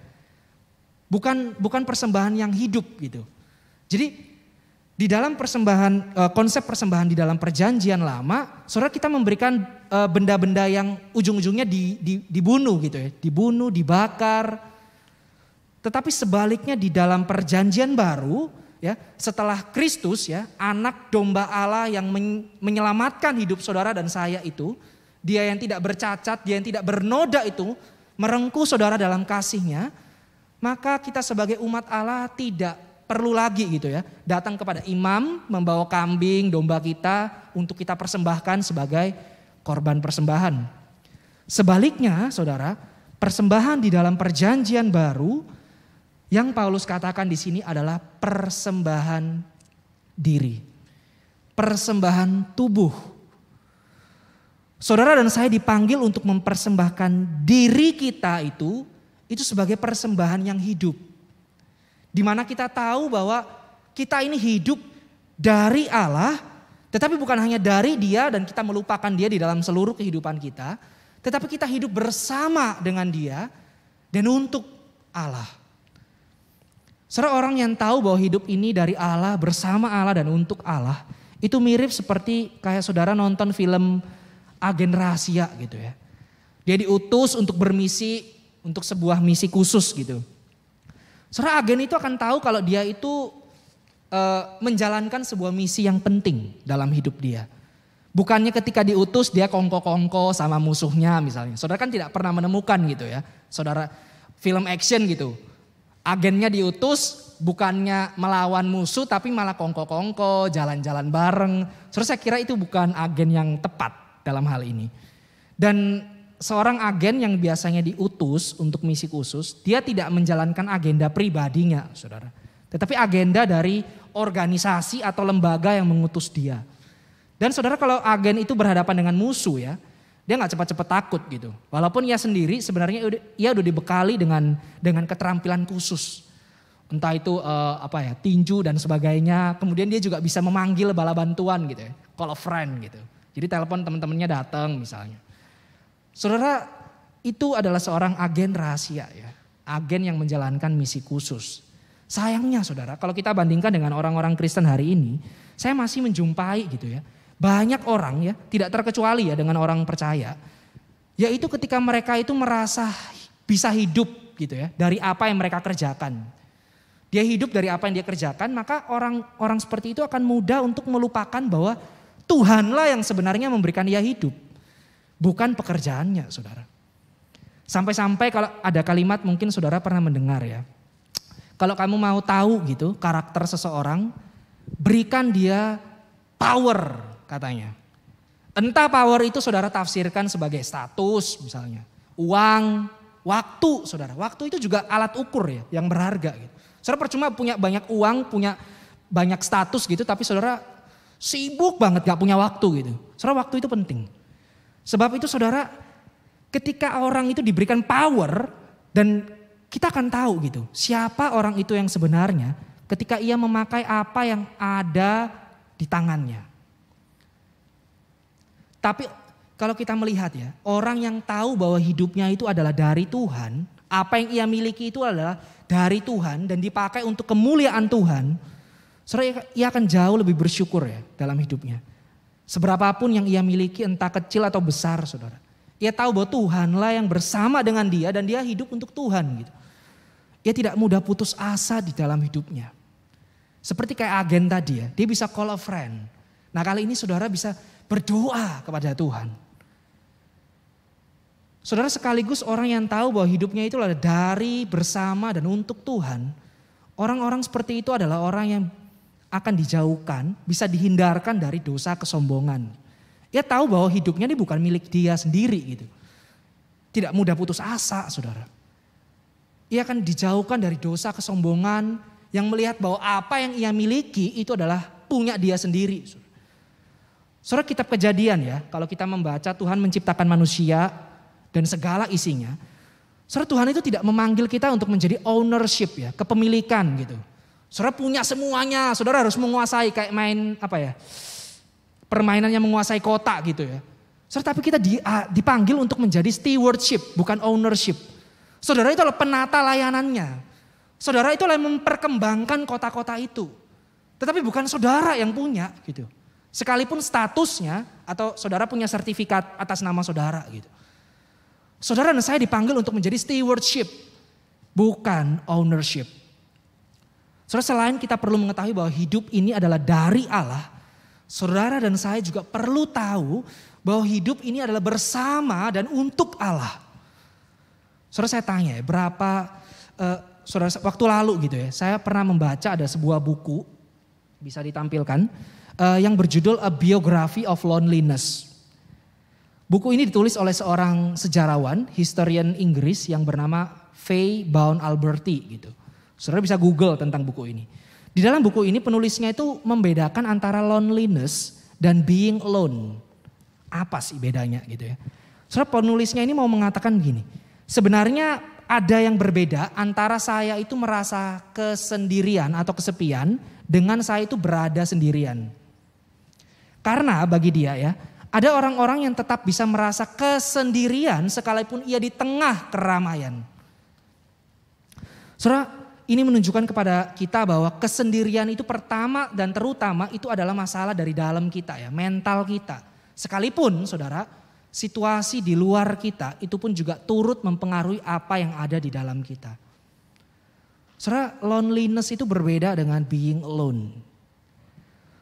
Bukan persembahan yang hidup gitu. Jadi di dalam persembahan, konsep persembahan di dalam perjanjian lama, saudara, kita memberikan benda-benda yang ujung-ujungnya dibunuh gitu ya. Dibunuh, dibakar. Tetapi sebaliknya di dalam perjanjian baru ya, setelah Kristus ya, anak domba Allah yang menyelamatkan hidup saudara dan saya itu, dia yang tidak bercacat, dia yang tidak bernoda itu merengkuh saudara dalam kasihnya, maka kita sebagai umat Allah tidak perlu lagi gitu ya, datang kepada imam membawa kambing, domba kita untuk kita persembahkan sebagai korban persembahan. Sebaliknya saudara, persembahan di dalam perjanjian baru yang Paulus katakan di sini adalah persembahan diri. Persembahan tubuh. Saudara dan saya dipanggil untuk mempersembahkan diri kita itu sebagai persembahan yang hidup. Di mana kita tahu bahwa kita ini hidup dari Allah, tetapi bukan hanya dari Dia dan kita melupakan Dia di dalam seluruh kehidupan kita, tetapi kita hidup bersama dengan Dia dan untuk Allah. Saudara, orang yang tahu bahwa hidup ini dari Allah, bersama Allah dan untuk Allah, itu mirip seperti kayak saudara nonton film agen rahasia gitu ya. Dia diutus untuk bermisi, untuk sebuah misi khusus gitu. Saudara, agen itu akan tahu kalau dia itu menjalankan sebuah misi yang penting dalam hidup dia. Bukannya ketika diutus dia kongko-kongko sama musuhnya misalnya. Saudara kan tidak pernah menemukan gitu ya. Saudara, film action gitu. Agennya diutus bukannya melawan musuh tapi malah kongko-kongko, jalan-jalan bareng. Saudara, saya kira itu bukan agen yang tepat dalam hal ini. Dan seorang agen yang biasanya diutus untuk misi khusus, dia tidak menjalankan agenda pribadinya, saudara. Tetapi agenda dari organisasi atau lembaga yang mengutus dia. Dan saudara, kalau agen itu berhadapan dengan musuh ya, dia gak cepat-cepat takut gitu. Walaupun ia sendiri sebenarnya ia udah dibekali dengan keterampilan khusus. Entah itu tinju dan sebagainya. Kemudian dia juga bisa memanggil bala bantuan gitu ya, call a friend gitu. Jadi telepon teman-temannya datang misalnya. Saudara, itu adalah seorang agen rahasia ya. Agen yang menjalankan misi khusus. Sayangnya saudara, kalau kita bandingkan dengan orang-orang Kristen hari ini, saya masih menjumpai gitu ya. Banyak orang ya, tidak terkecuali ya dengan orang percaya. Yaitu ketika mereka itu merasa bisa hidup gitu ya, dari apa yang mereka kerjakan. Dia hidup dari apa yang dia kerjakan, maka orang seperti itu akan mudah untuk melupakan bahwa Tuhanlah yang sebenarnya memberikan dia hidup. Bukan pekerjaannya saudara. Sampai-sampai kalau ada kalimat mungkin saudara pernah mendengar ya. Kalau kamu mau tahu gitu karakter seseorang, berikan dia power katanya. Entah power itu saudara tafsirkan sebagai status misalnya. Uang, waktu saudara. Waktu itu juga alat ukur ya yang berharga gitu. Saudara percuma punya banyak uang, punya banyak status gitu tapi saudara sibuk banget gak punya waktu gitu. Saudara, waktu itu penting. Sebab itu saudara, ketika orang itu diberikan power dan kita akan tahu gitu. Siapa orang itu yang sebenarnya ketika ia memakai apa yang ada di tangannya. Tapi kalau kita melihat ya, orang yang tahu bahwa hidupnya itu adalah dari Tuhan, apa yang ia miliki itu adalah dari Tuhan dan dipakai untuk kemuliaan Tuhan. Saudara, ia akan jauh lebih bersyukur ya dalam hidupnya. Seberapapun yang ia miliki entah kecil atau besar saudara. Ia tahu bahwa Tuhanlah yang bersama dengan dia dan dia hidup untuk Tuhan gitu. Ia tidak mudah putus asa di dalam hidupnya. Seperti kayak agen tadi ya, dia bisa call a friend. Nah kali ini saudara bisa berdoa kepada Tuhan. Saudara, sekaligus orang yang tahu bahwa hidupnya itu adalah dari, bersama dan untuk Tuhan. Orang-orang seperti itu adalah orang yang akan dijauhkan, bisa dihindarkan dari dosa kesombongan. Ia tahu bahwa hidupnya ini bukan milik dia sendiri gitu. Tidak mudah putus asa saudara. Ia akan dijauhkan dari dosa kesombongan yang melihat bahwa apa yang ia miliki itu adalah punya dia sendiri. Saudara, kitab Kejadian ya, kalau kita membaca Tuhan menciptakan manusia dan segala isinya. Saudara, Tuhan itu tidak memanggil kita untuk menjadi ownership ya, kepemilikan gitu. Saudara punya semuanya, saudara harus menguasai kayak main permainan yang menguasai kota gitu ya. Saudara, tapi kita dipanggil untuk menjadi stewardship, bukan ownership. Saudara itu adalah penata layanannya. Saudara itu adalah memperkembangkan kota-kota itu. Tetapi bukan saudara yang punya gitu. Sekalipun statusnya atau saudara punya sertifikat atas nama saudara gitu. Saudara dan saya dipanggil untuk menjadi stewardship, bukan ownership. Saudara, selain kita perlu mengetahui bahwa hidup ini adalah dari Allah, saudara dan saya juga perlu tahu bahwa hidup ini adalah bersama dan untuk Allah. Saudara, saya tanya ya, saudara, waktu lalu gitu ya, saya pernah membaca ada sebuah buku, bisa ditampilkan, yang berjudul A Biography of Loneliness. Buku ini ditulis oleh seorang sejarawan, historian Inggris yang bernama Faye Bound Alberti gitu. Saudara bisa Google tentang buku ini. Di dalam buku ini penulisnya itu membedakan antara loneliness dan being alone. Apa sih bedanya gitu ya. Saudara, penulisnya ini mau mengatakan begini. Sebenarnya ada yang berbeda antara saya itu merasa kesendirian atau kesepian dengan saya itu berada sendirian. Karena bagi dia ya, ada orang-orang yang tetap bisa merasa kesendirian sekalipun ia di tengah keramaian. Saudara, ini menunjukkan kepada kita bahwa kesendirian itu pertama dan terutama itu adalah masalah dari dalam kita ya, mental kita. Sekalipun saudara, situasi di luar kita itu pun juga turut mempengaruhi apa yang ada di dalam kita. Saudara, loneliness itu berbeda dengan being alone.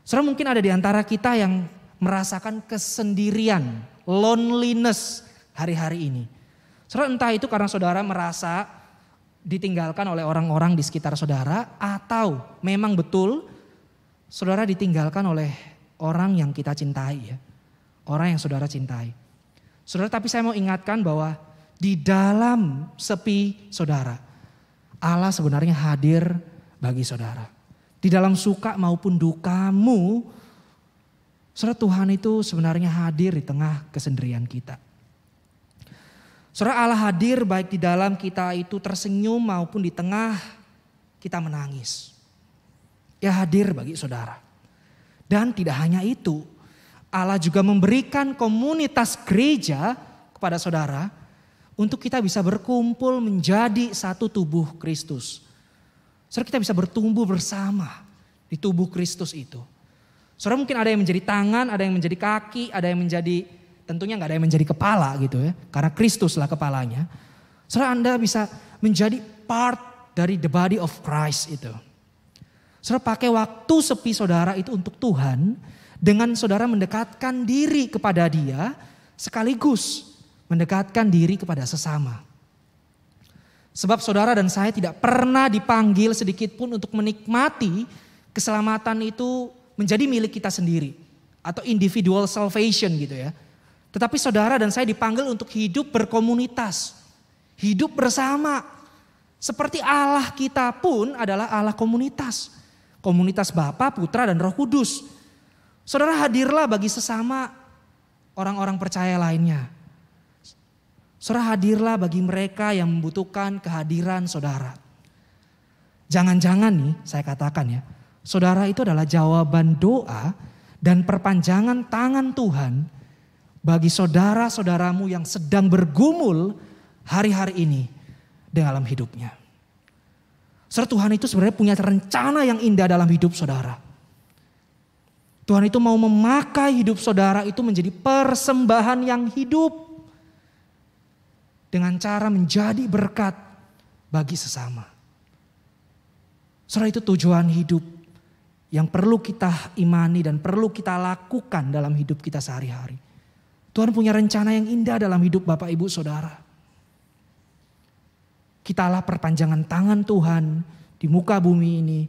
Saudara, mungkin ada di antara kita yang merasakan kesendirian, loneliness hari-hari ini. Saudara, entah itu karena saudara merasa ditinggalkan oleh orang-orang di sekitar saudara, atau memang betul saudara ditinggalkan oleh orang yang kita cintai ya. Orang yang saudara cintai. Saudara, tapi saya mau ingatkan bahwa di dalam sepi saudara, Allah sebenarnya hadir bagi saudara. Di dalam suka maupun dukamu, saudara, Tuhan itu sebenarnya hadir di tengah kesendirian kita. Saudara, Allah hadir baik di dalam kita itu tersenyum maupun di tengah kita menangis. Dia hadir bagi saudara. Dan tidak hanya itu, Allah juga memberikan komunitas gereja kepada saudara untuk kita bisa berkumpul menjadi satu tubuh Kristus. Saudara, kita bisa bertumbuh bersama di tubuh Kristus itu. Saudara, mungkin ada yang menjadi tangan, ada yang menjadi kaki, ada yang menjadi, tentunya gak ada yang menjadi kepala gitu ya. Karena Kristuslah kepalanya. Saudara, Anda bisa menjadi part dari the body of Christ itu. Saudara, pakai waktu sepi saudara itu untuk Tuhan. Dengan saudara mendekatkan diri kepada Dia, sekaligus mendekatkan diri kepada sesama. Sebab saudara dan saya tidak pernah dipanggil sedikit pun untuk menikmati keselamatan itu menjadi milik kita sendiri. Atau individual salvation gitu ya. Tetapi saudara dan saya dipanggil untuk hidup berkomunitas. Hidup bersama. Seperti Allah kita pun adalah Allah komunitas. Komunitas Bapa, Putra dan Roh Kudus. Saudara, hadirlah bagi sesama orang-orang percaya lainnya. Saudara, hadirlah bagi mereka yang membutuhkan kehadiran saudara. Jangan-jangan nih saya katakan ya, saudara itu adalah jawaban doa dan perpanjangan tangan Tuhan bagi saudara-saudaramu yang sedang bergumul hari-hari ini dalam hidupnya. Saudara, Tuhan itu sebenarnya punya rencana yang indah dalam hidup saudara. Tuhan itu mau memakai hidup saudara itu menjadi persembahan yang hidup. Dengan cara menjadi berkat bagi sesama. Saudara, itu tujuan hidup yang perlu kita imani dan perlu kita lakukan dalam hidup kita sehari-hari. Tuhan punya rencana yang indah dalam hidup Bapak Ibu Saudara. Kitalah perpanjangan tangan Tuhan di muka bumi ini.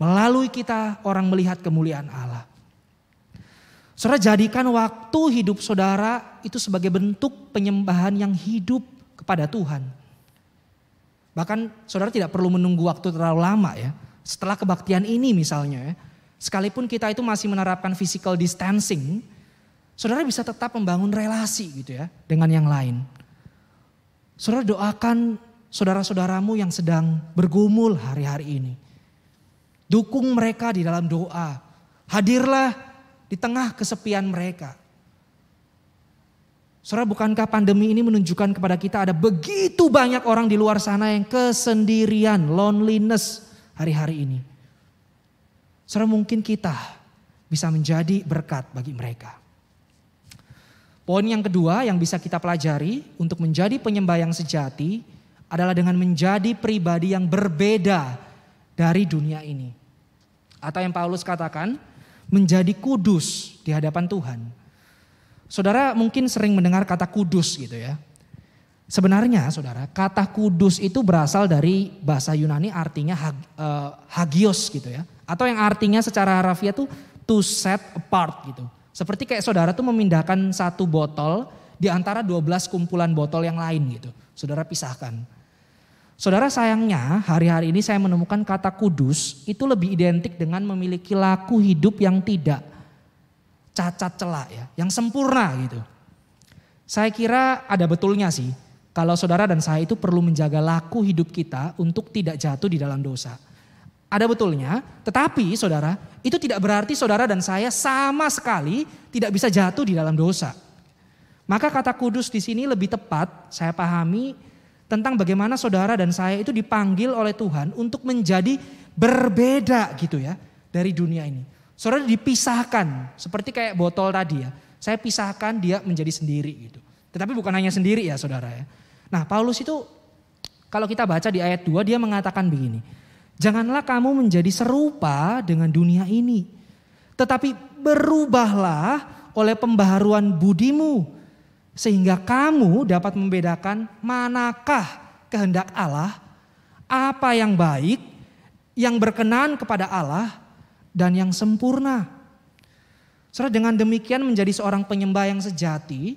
Melalui kita orang melihat kemuliaan Allah. Saudara, jadikan waktu hidup saudara itu sebagai bentuk penyembahan yang hidup kepada Tuhan. Bahkan saudara tidak perlu menunggu waktu terlalu lama ya. Setelah kebaktian ini misalnya ya, sekalipun kita itu masih menerapkan physical distancing, saudara bisa tetap membangun relasi gitu ya dengan yang lain. Saudara doakan saudara-saudaramu yang sedang bergumul hari-hari ini. Dukung mereka di dalam doa. Hadirlah di tengah kesepian mereka. Saudara, bukankah pandemi ini menunjukkan kepada kita ada begitu banyak orang di luar sana yang kesendirian, loneliness hari-hari ini. Saudara, mungkin kita bisa menjadi berkat bagi mereka. Poin yang kedua yang bisa kita pelajari untuk menjadi penyembah yang sejati adalah dengan menjadi pribadi yang berbeda dari dunia ini. Atau yang Paulus katakan, menjadi kudus di hadapan Tuhan. Saudara mungkin sering mendengar kata kudus gitu ya. Sebenarnya saudara, kata kudus itu berasal dari bahasa Yunani artinya hagios gitu ya. Atau yang artinya secara harafiah tuh to set apart gitu. Seperti kayak saudara tuh memindahkan satu botol di antara 12 kumpulan botol yang lain gitu. Saudara pisahkan. Saudara, sayangnya hari-hari ini saya menemukan kata kudus itu lebih identik dengan memiliki laku hidup yang tidak cacat celah ya. Yang sempurna gitu. Saya kira ada betulnya sih kalau saudara dan saya itu perlu menjaga laku hidup kita untuk tidak jatuh di dalam dosa. Ada betulnya, tetapi saudara, itu tidak berarti saudara dan saya sama sekali tidak bisa jatuh di dalam dosa. Maka kata kudus di sini lebih tepat saya pahami tentang bagaimana saudara dan saya itu dipanggil oleh Tuhan untuk menjadi berbeda gitu ya dari dunia ini. Saudara dipisahkan, seperti kayak botol tadi ya. Saya pisahkan dia menjadi sendiri gitu. Tetapi bukan hanya sendiri ya saudara ya. Nah, Paulus itu kalau kita baca di ayat 2 dia mengatakan begini. Janganlah kamu menjadi serupa dengan dunia ini. Tetapi berubahlah oleh pembaharuan budimu. Sehingga kamu dapat membedakan manakah kehendak Allah. Apa yang baik, yang berkenan kepada Allah, dan yang sempurna. Saudara, dengan demikian menjadi seorang penyembah yang sejati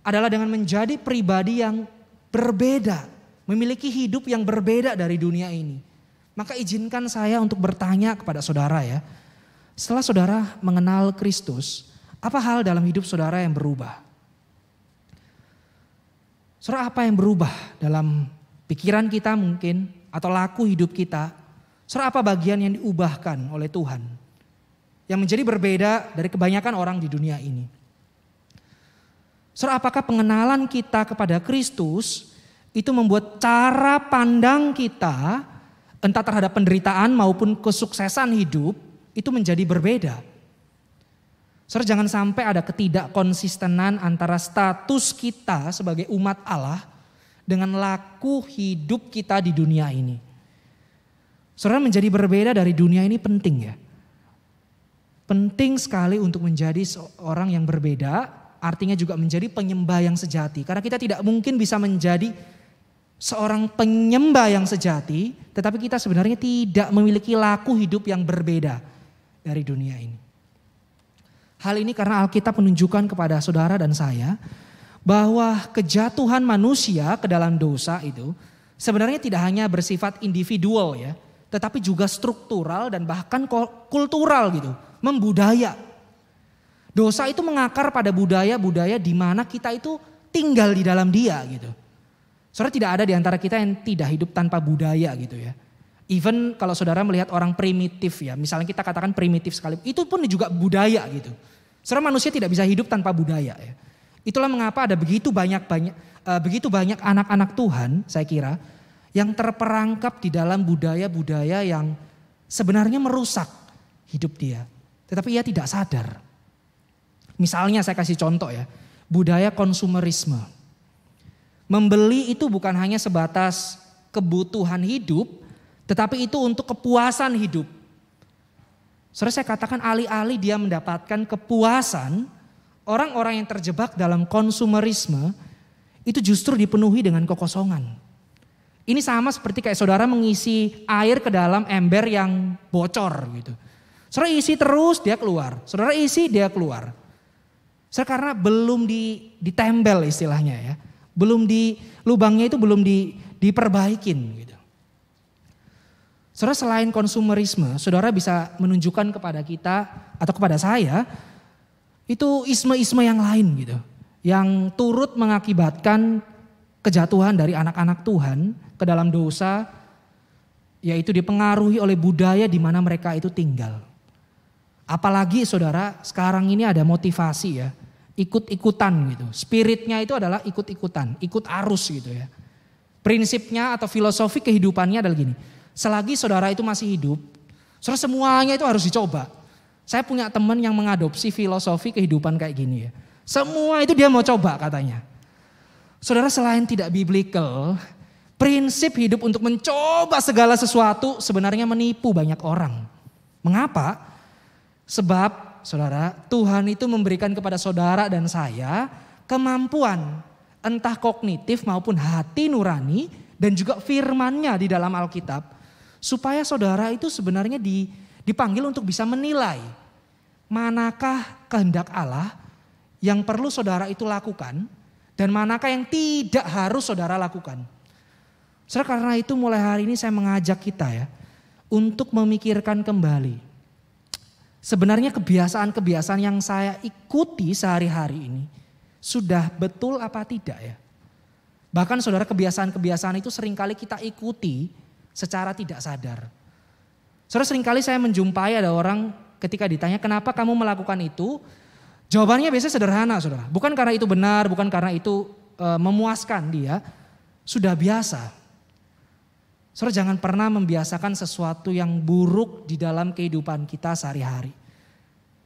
adalah dengan menjadi pribadi yang berbeda. Memiliki hidup yang berbeda dari dunia ini. Maka izinkan saya untuk bertanya kepada saudara ya. Setelah saudara mengenal Kristus, apa hal dalam hidup saudara yang berubah? Saudara, apa yang berubah dalam pikiran kita mungkin atau laku hidup kita? Saudara, apa bagian yang diubahkan oleh Tuhan? Yang menjadi berbeda dari kebanyakan orang di dunia ini. Saudara, apakah pengenalan kita kepada Kristus itu membuat cara pandang kita entah terhadap penderitaan maupun kesuksesan hidup itu menjadi berbeda. Saudara, jangan sampai ada ketidakkonsistenan antara status kita sebagai umat Allah dengan laku hidup kita di dunia ini. Saudara, menjadi berbeda dari dunia ini penting ya. Penting sekali untuk menjadi seorang yang berbeda, artinya juga menjadi penyembah yang sejati. Karena kita tidak mungkin bisa menjadi seorang penyembah yang sejati, tetapi kita sebenarnya tidak memiliki laku hidup yang berbeda dari dunia ini. Hal ini karena Alkitab menunjukkan kepada saudara dan saya bahwa kejatuhan manusia ke dalam dosa itu sebenarnya tidak hanya bersifat individual ya, tetapi juga struktural dan bahkan kultural gitu, membudaya. Dosa itu mengakar pada budaya-budaya di mana kita itu tinggal di dalam dia gitu. Saudara, tidak ada di antara kita yang tidak hidup tanpa budaya gitu ya. Even kalau saudara melihat orang primitif ya, misalnya kita katakan primitif sekali, itu pun juga budaya gitu. Saudara, manusia tidak bisa hidup tanpa budaya ya. Itulah mengapa ada begitu banyak anak-anak Tuhan, saya kira, yang terperangkap di dalam budaya-budaya yang sebenarnya merusak hidup dia. Tetapi ia tidak sadar. Misalnya saya kasih contoh ya, budaya konsumerisme. Membeli itu bukan hanya sebatas kebutuhan hidup, tetapi itu untuk kepuasan hidup. Saudara, saya katakan alih-alih dia mendapatkan kepuasan, orang-orang yang terjebak dalam konsumerisme itu justru dipenuhi dengan kekosongan. Ini sama seperti kayak saudara mengisi air ke dalam ember yang bocor gitu. Saudara isi terus dia keluar, saudara isi dia keluar. Saudara, karena belum ditembel istilahnya ya. Belum lubangnya itu belum diperbaikin gitu. Saudara, selain konsumerisme, saudara bisa menunjukkan kepada kita atau kepada saya itu isme-isme yang lain gitu. Yang turut mengakibatkan kejatuhan dari anak-anak Tuhan ke dalam dosa, yaitu dipengaruhi oleh budaya di mana mereka itu tinggal. Apalagi saudara, sekarang ini ada motivasi ya, ikut-ikutan gitu. Spiritnya itu adalah ikut-ikutan, ikut arus gitu ya. Prinsipnya atau filosofi kehidupannya adalah gini, selagi saudara itu masih hidup, saudara semuanya itu harus dicoba. Saya punya teman yang mengadopsi filosofi kehidupan kayak gini ya. Semua itu dia mau coba katanya. Saudara, selain tidak biblical, prinsip hidup untuk mencoba segala sesuatu sebenarnya menipu banyak orang. Mengapa? Sebab saudara, Tuhan itu memberikan kepada saudara dan saya kemampuan entah kognitif maupun hati nurani dan juga firman-Nya di dalam Alkitab. Supaya saudara itu sebenarnya dipanggil untuk bisa menilai manakah kehendak Allah yang perlu saudara itu lakukan dan manakah yang tidak harus saudara lakukan. Saudara, karena itu mulai hari ini saya mengajak kita ya untuk memikirkan kembali. Sebenarnya kebiasaan-kebiasaan yang saya ikuti sehari-hari ini sudah betul apa tidak ya? Bahkan saudara, kebiasaan-kebiasaan itu seringkali kita ikuti secara tidak sadar. Saudara, seringkali saya menjumpai ada orang ketika ditanya kenapa kamu melakukan itu, jawabannya biasanya sederhana saudara. Bukan karena itu benar, bukan karena itu memuaskan dia, sudah biasa. Saudara, jangan pernah membiasakan sesuatu yang buruk di dalam kehidupan kita sehari-hari.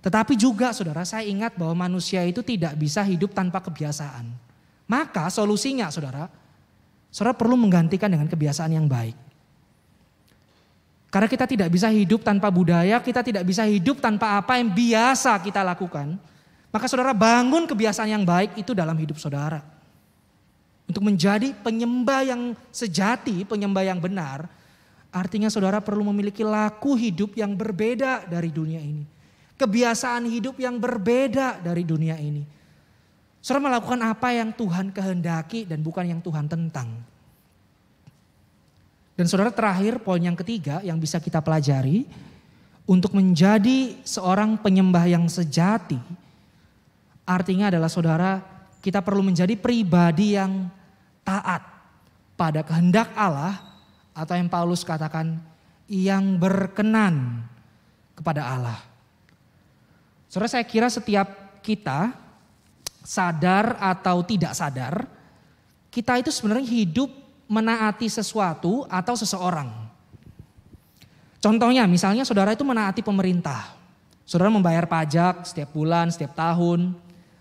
Tetapi juga saudara, saya ingat bahwa manusia itu tidak bisa hidup tanpa kebiasaan. Maka solusinya saudara perlu menggantikan dengan kebiasaan yang baik. Karena kita tidak bisa hidup tanpa budaya, kita tidak bisa hidup tanpa apa yang biasa kita lakukan. Maka saudara, bangun kebiasaan yang baik itu dalam hidup saudara. Untuk menjadi penyembah yang sejati, penyembah yang benar, artinya saudara perlu memiliki laku hidup yang berbeda dari dunia ini. Kebiasaan hidup yang berbeda dari dunia ini. Saudara melakukan apa yang Tuhan kehendaki dan bukan yang Tuhan tentang. Dan saudara, terakhir poin yang ketiga yang bisa kita pelajari, untuk menjadi seorang penyembah yang sejati, artinya adalah saudara, kita perlu menjadi pribadi yang taat pada kehendak Allah, atau yang Paulus katakan yang berkenan kepada Allah. Saudara, saya kira setiap kita sadar atau tidak sadar, kita itu sebenarnya hidup menaati sesuatu atau seseorang. Contohnya misalnya saudara itu menaati pemerintah. Saudara membayar pajak setiap bulan, setiap tahun.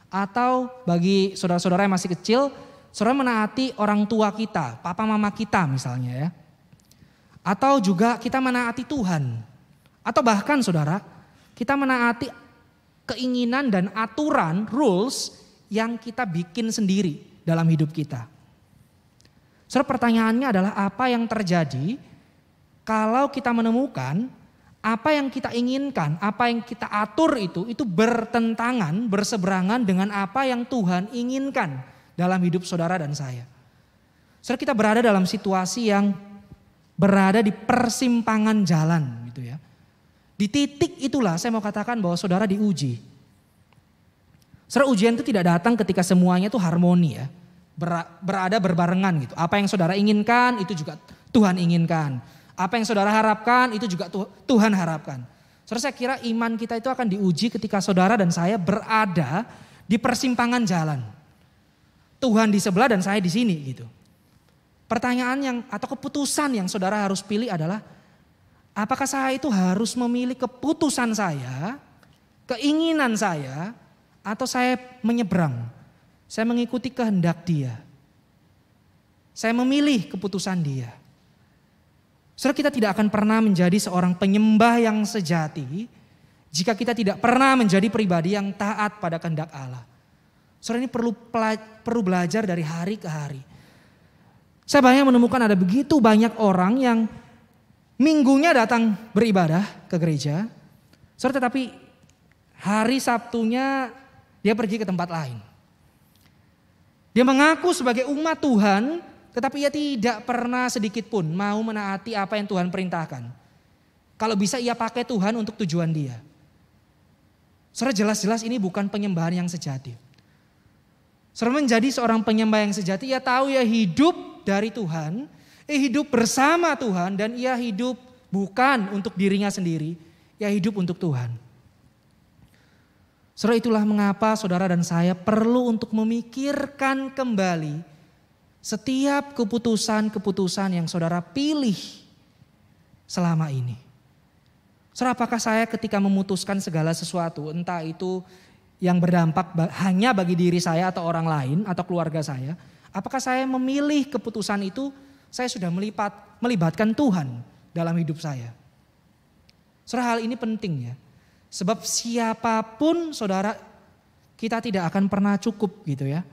Atau bagi saudara-saudara yang masih kecil, saudara menaati orang tua kita, papa mama kita misalnya ya. Atau juga kita menaati Tuhan. Atau bahkan saudara, kita menaati keinginan dan aturan, rules yang kita bikin sendiri dalam hidup kita. Saudara, pertanyaannya adalah apa yang terjadi kalau kita menemukan apa yang kita inginkan, apa yang kita atur itu bertentangan, berseberangan dengan apa yang Tuhan inginkan dalam hidup saudara dan saya. Saudara, kita berada dalam situasi yang berada di persimpangan jalan gitu ya. Di titik itulah saya mau katakan bahwa saudara diuji. Saudara, ujian itu tidak datang ketika semuanya itu harmoni ya. Berada berbarengan gitu. Apa yang saudara inginkan itu juga Tuhan inginkan. Apa yang saudara harapkan itu juga Tuhan harapkan. Saudara, saya kira iman kita itu akan diuji ketika saudara dan saya berada di persimpangan jalan. Tuhan di sebelah dan saya di sini gitu. Pertanyaan atau keputusan yang saudara harus pilih adalah, apakah saya itu harus memilih keputusan saya, keinginan saya, atau saya menyeberang? Saya mengikuti kehendak Dia. Saya memilih keputusan Dia. Saudara, kita tidak akan pernah menjadi seorang penyembah yang sejati jika kita tidak pernah menjadi pribadi yang taat pada kehendak Allah. Saudara, ini perlu belajar dari hari ke hari. Saya banyak menemukan ada begitu banyak orang yang minggunya datang beribadah ke gereja, saudara, tetapi hari Sabtunya dia pergi ke tempat lain. Dia mengaku sebagai umat Tuhan, Tetapi ia tidak pernah sedikit pun mau menaati apa yang Tuhan perintahkan. Kalau bisa ia pakai Tuhan untuk tujuan dia. Saudara, jelas-jelas ini bukan penyembahan yang sejati. Saudara, menjadi seorang penyembah yang sejati, ia tahu ia hidup dari Tuhan, ia hidup bersama Tuhan, dan ia hidup bukan untuk dirinya sendiri, ia hidup untuk Tuhan. Saudara, itulah mengapa saudara dan saya perlu untuk memikirkan kembali setiap keputusan-keputusan yang saudara pilih selama ini. Saudara, apakah saya ketika memutuskan segala sesuatu, entah itu yang berdampak hanya bagi diri saya atau orang lain atau keluarga saya, apakah saya memilih keputusan itu, saya sudah melibatkan Tuhan dalam hidup saya? Saudara, hal ini penting ya. Sebab siapapun saudara, kita tidak akan pernah cukup gitu ya.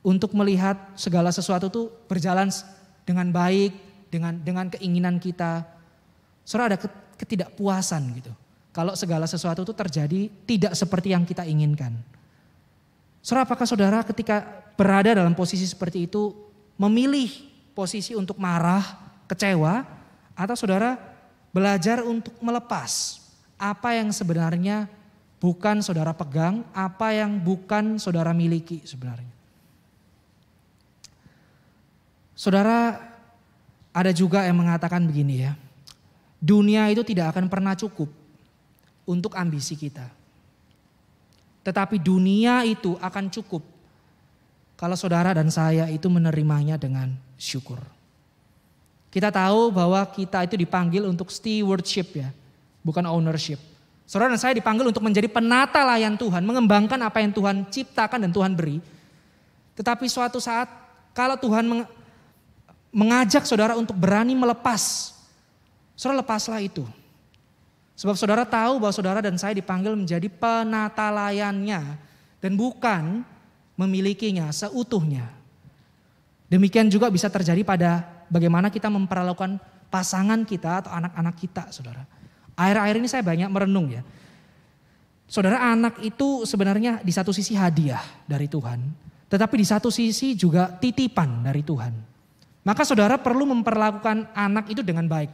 Untuk melihat segala sesuatu itu berjalan dengan baik, dengan keinginan kita. Saudara, ada ketidakpuasan gitu. Kalau segala sesuatu itu terjadi tidak seperti yang kita inginkan. Saudara, apakah saudara ketika berada dalam posisi seperti itu memilih posisi untuk marah, kecewa, atau saudara belajar untuk melepas apa yang sebenarnya bukan saudara pegang, apa yang bukan saudara miliki sebenarnya. Saudara, ada juga yang mengatakan begini ya, dunia itu tidak akan pernah cukup untuk ambisi kita. Tetapi dunia itu akan cukup kalau saudara dan saya itu menerimanya dengan syukur. Kita tahu bahwa kita itu dipanggil untuk stewardship ya, bukan ownership. Saudara dan saya dipanggil untuk menjadi penata layan Tuhan, mengembangkan apa yang Tuhan ciptakan dan Tuhan beri. Tetapi suatu saat kalau Tuhan mengajak saudara untuk berani melepas, saudara lepaslah itu. Sebab saudara tahu bahwa saudara dan saya dipanggil menjadi penata layannya dan bukan memilikinya seutuhnya. Demikian juga bisa terjadi pada bagaimana kita memperlakukan pasangan kita atau anak-anak kita, saudara. Akhir-akhir ini saya banyak merenung ya. Saudara, anak itu sebenarnya di satu sisi hadiah dari Tuhan, tetapi di satu sisi juga titipan dari Tuhan. Maka saudara perlu memperlakukan anak itu dengan baik.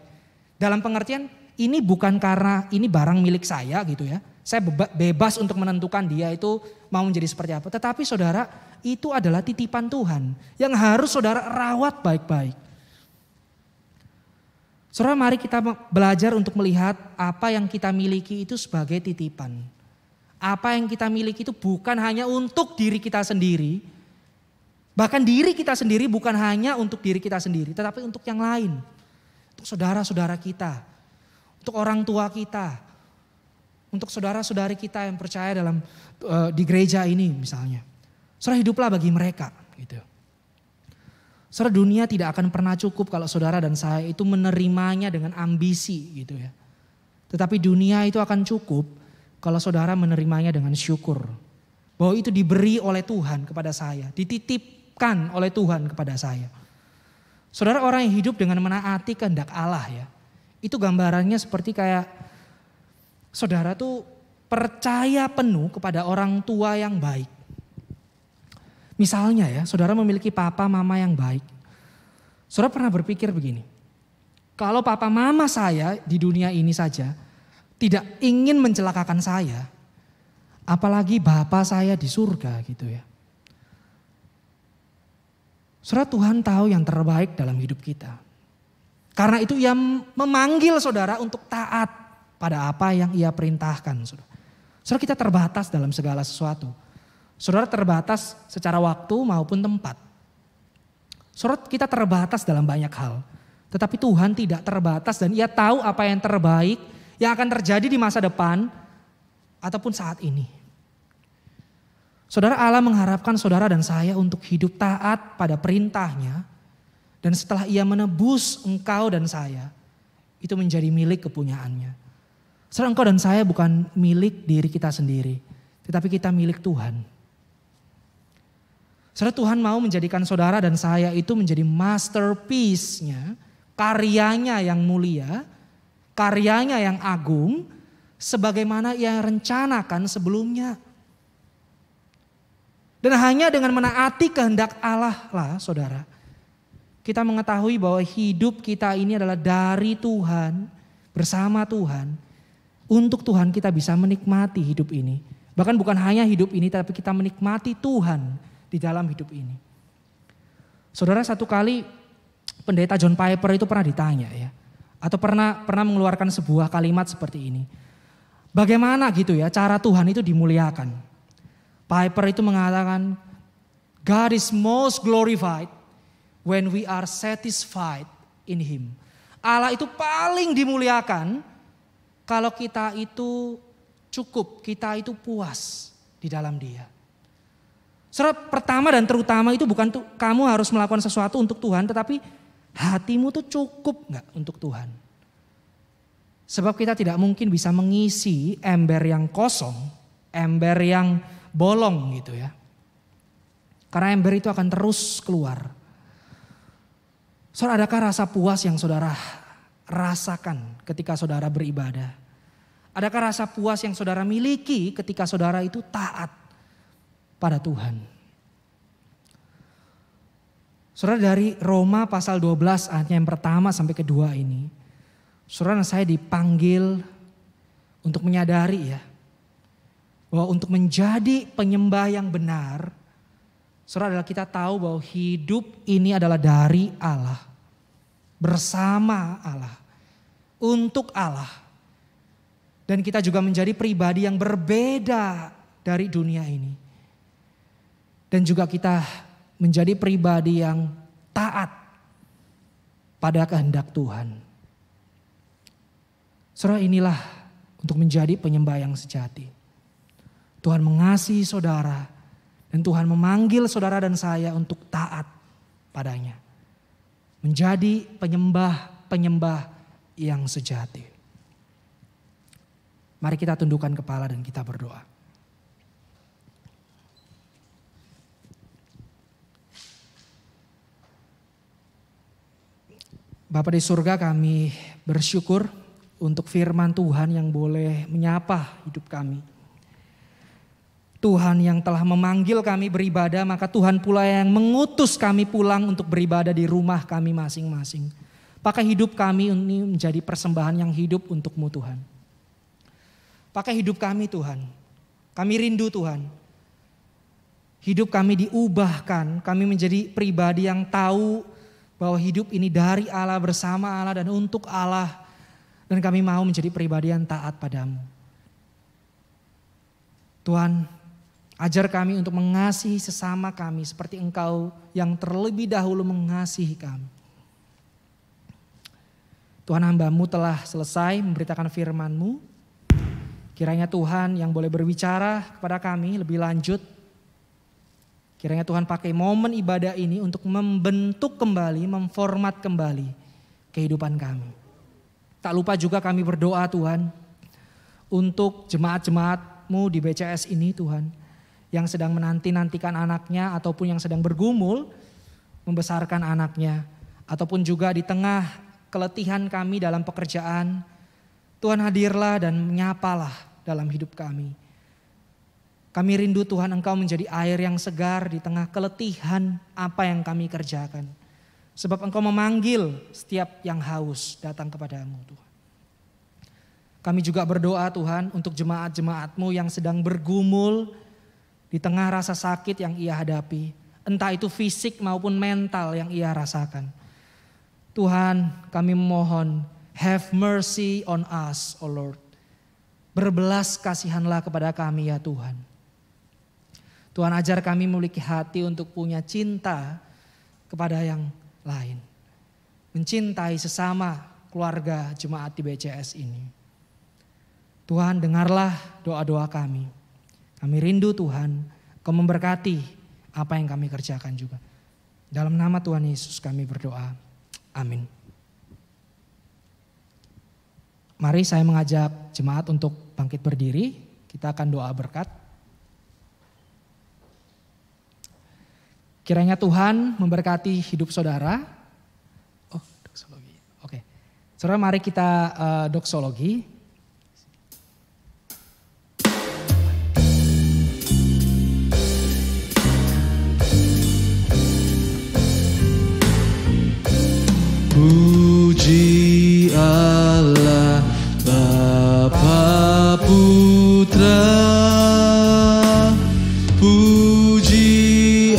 Dalam pengertian ini bukan karena ini barang milik saya gitu ya. Saya bebas untuk menentukan dia itu mau menjadi seperti apa. Tetapi saudara, itu adalah titipan Tuhan yang harus saudara rawat baik-baik. Saudara, mari kita belajar untuk melihat apa yang kita miliki itu sebagai titipan. Apa yang kita miliki itu bukan hanya untuk diri kita sendiri. Bahkan diri kita sendiri bukan hanya untuk diri kita sendiri, tetapi untuk yang lain. Untuk saudara-saudara kita, untuk orang tua kita, untuk saudara-saudari kita yang percaya di gereja ini misalnya. Saudara, hiduplah bagi mereka gitu. Saudara, dunia tidak akan pernah cukup kalau saudara dan saya itu menerimanya dengan ambisi gitu ya. Tetapi dunia itu akan cukup kalau saudara menerimanya dengan syukur. Bahwa itu diberi oleh Tuhan kepada saya, dititipkan oleh Tuhan kepada saya. Saudara, orang yang hidup dengan menaati kehendak Allah ya. Itu gambarannya seperti kayak saudara tuh percaya penuh kepada orang tua yang baik. Misalnya ya, saudara memiliki papa mama yang baik. Saudara pernah berpikir begini, kalau papa mama saya di dunia ini saja tidak ingin mencelakakan saya, apalagi bapa saya di surga gitu ya. Saudara, Tuhan tahu yang terbaik dalam hidup kita. Karena itu ia memanggil saudara untuk taat pada apa yang ia perintahkan. Saudara, kita terbatas dalam segala sesuatu. Saudara, terbatas secara waktu maupun tempat. Saudara, kita terbatas dalam banyak hal. Tetapi Tuhan tidak terbatas dan ia tahu apa yang terbaik yang akan terjadi di masa depan ataupun saat ini. Saudara, Allah mengharapkan saudara dan saya untuk hidup taat pada perintahnya. Dan setelah ia menebus engkau dan saya, itu menjadi milik kepunyaannya. Saudara, engkau dan saya bukan milik diri kita sendiri, tetapi kita milik Tuhan. Saudara, Tuhan mau menjadikan saudara dan saya itu menjadi masterpiece-nya, karyanya yang mulia, karyanya yang agung, sebagaimana ia rencanakan sebelumnya. Dan hanya dengan menaati kehendak Allah lah saudara, kita mengetahui bahwa hidup kita ini adalah dari Tuhan, bersama Tuhan. Untuk Tuhan kita bisa menikmati hidup ini. Bahkan bukan hanya hidup ini, tapi kita menikmati Tuhan di dalam hidup ini. Saudara, satu kali pendeta John Piper itu pernah ditanya ya, atau pernah mengeluarkan sebuah kalimat seperti ini. Bagaimana gitu ya cara Tuhan itu dimuliakan? Piper itu mengatakan, God is most glorified when we are satisfied in Him. Allah itu paling dimuliakan kalau kita itu cukup, kita itu puas di dalam Dia. Saudara, pertama dan terutama itu bukan kamu harus melakukan sesuatu untuk Tuhan, tetapi hatimu tuh cukup gak untuk Tuhan? Sebab kita tidak mungkin bisa mengisi ember yang kosong, ember yang bolong gitu ya. Karena ember itu akan terus keluar. Saudara, adakah rasa puas yang saudara rasakan ketika saudara beribadah? Adakah rasa puas yang saudara miliki ketika saudara itu taat pada Tuhan? Saudara, dari Roma pasal 12 ayatnya yang pertama sampai kedua ini, saudara, saya dipanggil untuk menyadari ya, bahwa untuk menjadi penyembah yang benar, saudara, adalah kita tahu bahwa hidup ini adalah dari Allah, bersama Allah, untuk Allah. Dan kita juga menjadi pribadi yang berbeda dari dunia ini. Dan juga kita menjadi pribadi yang taat pada kehendak Tuhan. Saudara, inilah untuk menjadi penyembah yang sejati. Tuhan mengasihi saudara dan Tuhan memanggil saudara dan saya untuk taat padanya. Menjadi penyembah yang sejati. Mari kita tundukkan kepala dan kita berdoa. Bapa di surga, kami bersyukur untuk firman Tuhan yang boleh menyapa hidup kami. Tuhan yang telah memanggil kami beribadah, maka Tuhan pula yang mengutus kami pulang untuk beribadah di rumah kami masing-masing. Pakai hidup kami ini menjadi persembahan yang hidup untuk-Mu Tuhan. Pakai hidup kami Tuhan. Kami rindu Tuhan. Hidup kami diubahkan. Kami menjadi pribadi yang tahu bahwa hidup ini dari Allah, bersama Allah dan untuk Allah. Dan kami mau menjadi pribadi yang taat padamu. Tuhan, ajar kami untuk mengasihi sesama kami seperti Engkau yang terlebih dahulu mengasihi kami. Tuhan, hamba-Mu telah selesai memberitakan firman-Mu. Kiranya Tuhan yang boleh berbicara kepada kami lebih lanjut. Kiranya Tuhan pakai momen ibadah ini untuk membentuk kembali, memformat kembali kehidupan kami. Tak lupa juga kami berdoa Tuhan untuk jemaat-jemaat-Mu di BCS ini Tuhan. Yang sedang menanti-nantikan anaknya ataupun yang sedang bergumul membesarkan anaknya. Ataupun juga di tengah keletihan kami dalam pekerjaan. Tuhan hadirlah dan menyapalah dalam hidup kami. Kami rindu Tuhan Engkau menjadi air yang segar di tengah keletihan apa yang kami kerjakan. Sebab Engkau memanggil setiap yang haus datang kepadamu Tuhan. Kami juga berdoa Tuhan untuk jemaat-jemaat-Mu yang sedang bergumul di tengah rasa sakit yang ia hadapi. Entah itu fisik maupun mental yang ia rasakan. Tuhan, kami memohon, have mercy on us, O Lord. Berbelas kasihanlah kepada kami ya Tuhan. Tuhan, ajar kami memiliki hati untuk punya cinta kepada yang lain. Mencintai sesama keluarga jemaat di BCS ini. Tuhan, dengarlah doa-doa kami. Kami rindu Tuhan, Kau memberkati apa yang kami kerjakan juga. Dalam nama Tuhan Yesus kami berdoa. Amin. Mari saya mengajak jemaat untuk bangkit berdiri. Kita akan doa berkat. Kiranya Tuhan memberkati hidup saudara. Oh, doksologi. Oke. Saudara, mari kita doksologi.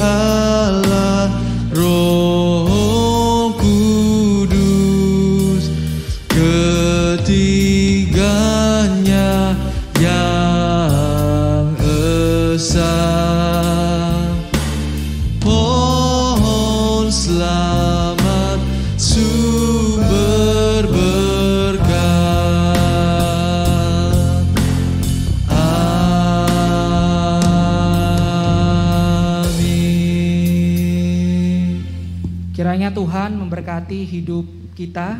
Allah Roh Kudus, ketiganya yang esa. Pohon selamat, sumber berkat. Amin. Kiranya Tuhan memberkati hidup kita,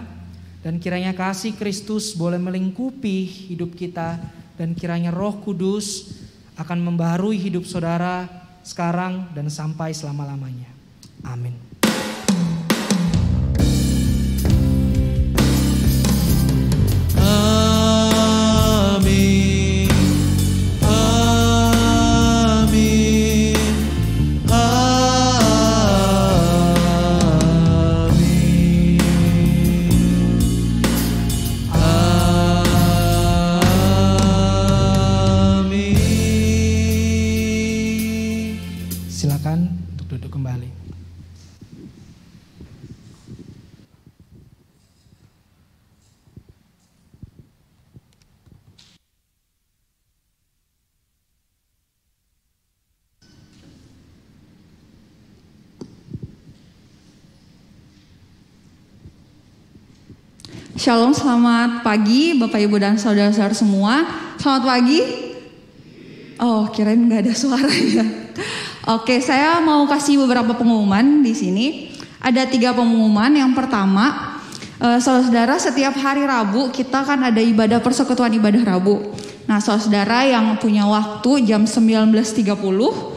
dan kiranya kasih Kristus boleh melingkupi hidup kita, dan kiranya Roh Kudus akan membaharui hidup saudara sekarang dan sampai selama-lamanya. Amin. Amin. Amin. Silakan untuk duduk kembali. Shalom, selamat pagi Bapak Ibu dan saudara-saudara semua. Selamat pagi. Oh, kirain nggak ada suara ya. Oke, saya mau kasih beberapa pengumuman di sini. Ada 3 pengumuman. Yang pertama, saudara-saudara, setiap hari Rabu kita kan ada ibadah persekutuan ibadah Rabu. Nah, saudara yang punya waktu jam 19.30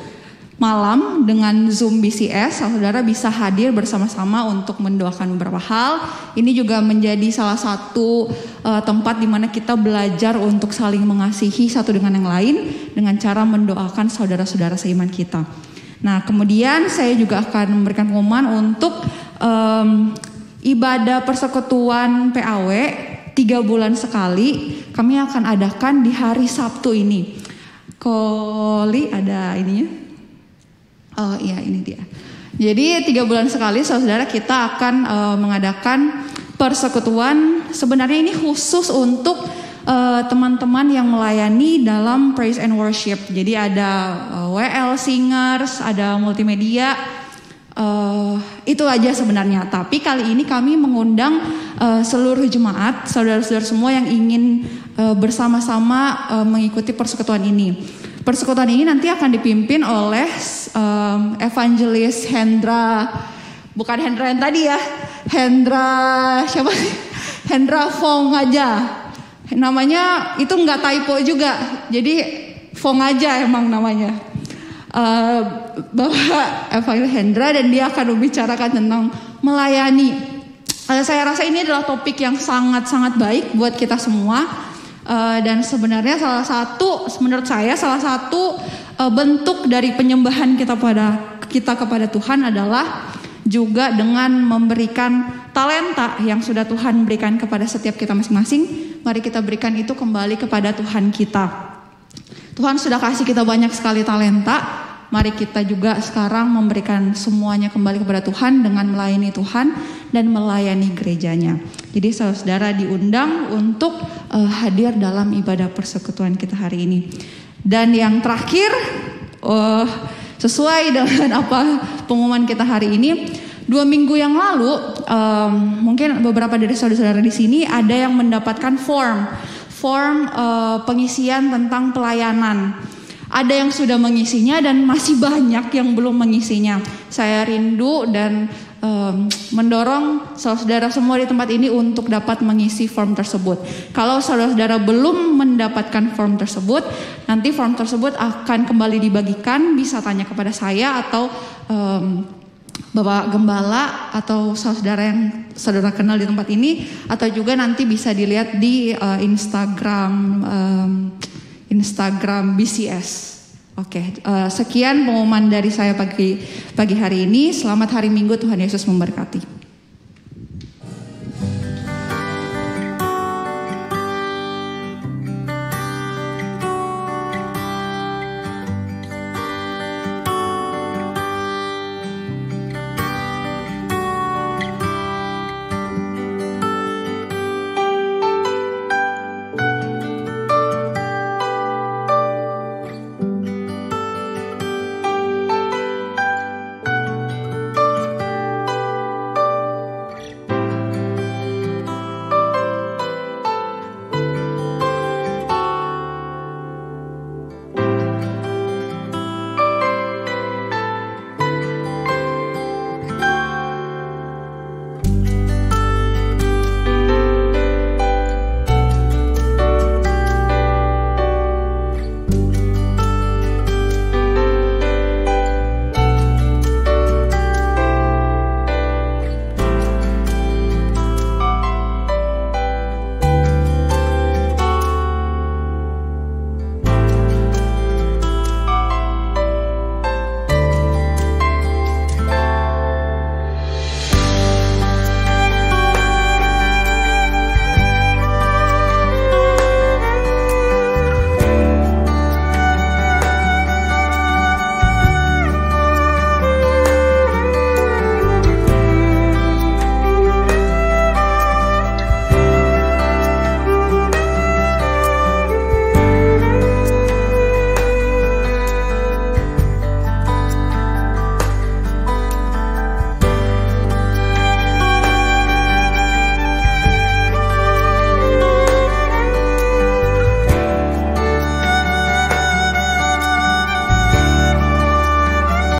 malam dengan Zoom BCS, saudara bisa hadir bersama-sama untuk mendoakan beberapa hal. Ini juga menjadi salah satu tempat di mana kita belajar untuk saling mengasihi satu dengan yang lain dengan cara mendoakan saudara-saudara seiman kita. Nah, kemudian saya juga akan memberikan pengumuman untuk ibadah persekutuan PAW 3 bulan sekali. Kami akan adakan di hari Sabtu ini. Koli ada ininya. Oh iya, ini dia. Jadi 3 bulan sekali saudara kita akan mengadakan persekutuan. Sebenarnya ini khusus untuk teman-teman yang melayani dalam praise and worship. Jadi ada WL singers, ada multimedia. Itu aja sebenarnya. Tapi kali ini kami mengundang seluruh jemaat, saudara-saudara semua yang ingin bersama-sama mengikuti persekutuan ini. Persekutuan ini nanti akan dipimpin oleh Evangelis Hendra, bukan Hendra yang tadi ya, Hendra siapa sih? Hendra Fong aja. Namanya itu nggak typo juga, jadi Fong aja emang namanya. Bapak Evangelis Hendra, dan dia akan membicarakan tentang melayani. Saya rasa ini adalah topik yang sangat-sangat baik buat kita semua. Dan sebenarnya menurut saya salah satu bentuk dari penyembahan kita kepada Tuhan adalah juga dengan memberikan talenta yang sudah Tuhan berikan kepada setiap kita masing-masing. Mari kita berikan itu kembali kepada Tuhan kita. Tuhan sudah kasih kita banyak sekali talenta. Mari kita juga sekarang memberikan semuanya kembali kepada Tuhan dengan melayani Tuhan dan melayani gerejanya. Jadi saudara diundang untuk hadir dalam ibadah persekutuan kita hari ini. Dan yang terakhir, sesuai dengan apa pengumuman kita hari ini, 2 minggu yang lalu, mungkin beberapa dari saudara-saudara di sini ada yang mendapatkan form pengisian tentang pelayanan. Ada yang sudah mengisinya dan masih banyak yang belum mengisinya. Saya rindu dan mendorong saudara semua di tempat ini untuk dapat mengisi form tersebut. Kalau saudara-saudara belum mendapatkan form tersebut, nanti form tersebut akan kembali dibagikan. Bisa tanya kepada saya atau Bapak Gembala atau saudara yang saudara kenal di tempat ini, atau juga nanti bisa dilihat di Instagram BCS. Oke, sekian pengumuman dari saya pagi hari ini. Selamat hari Minggu, Tuhan Yesus memberkati.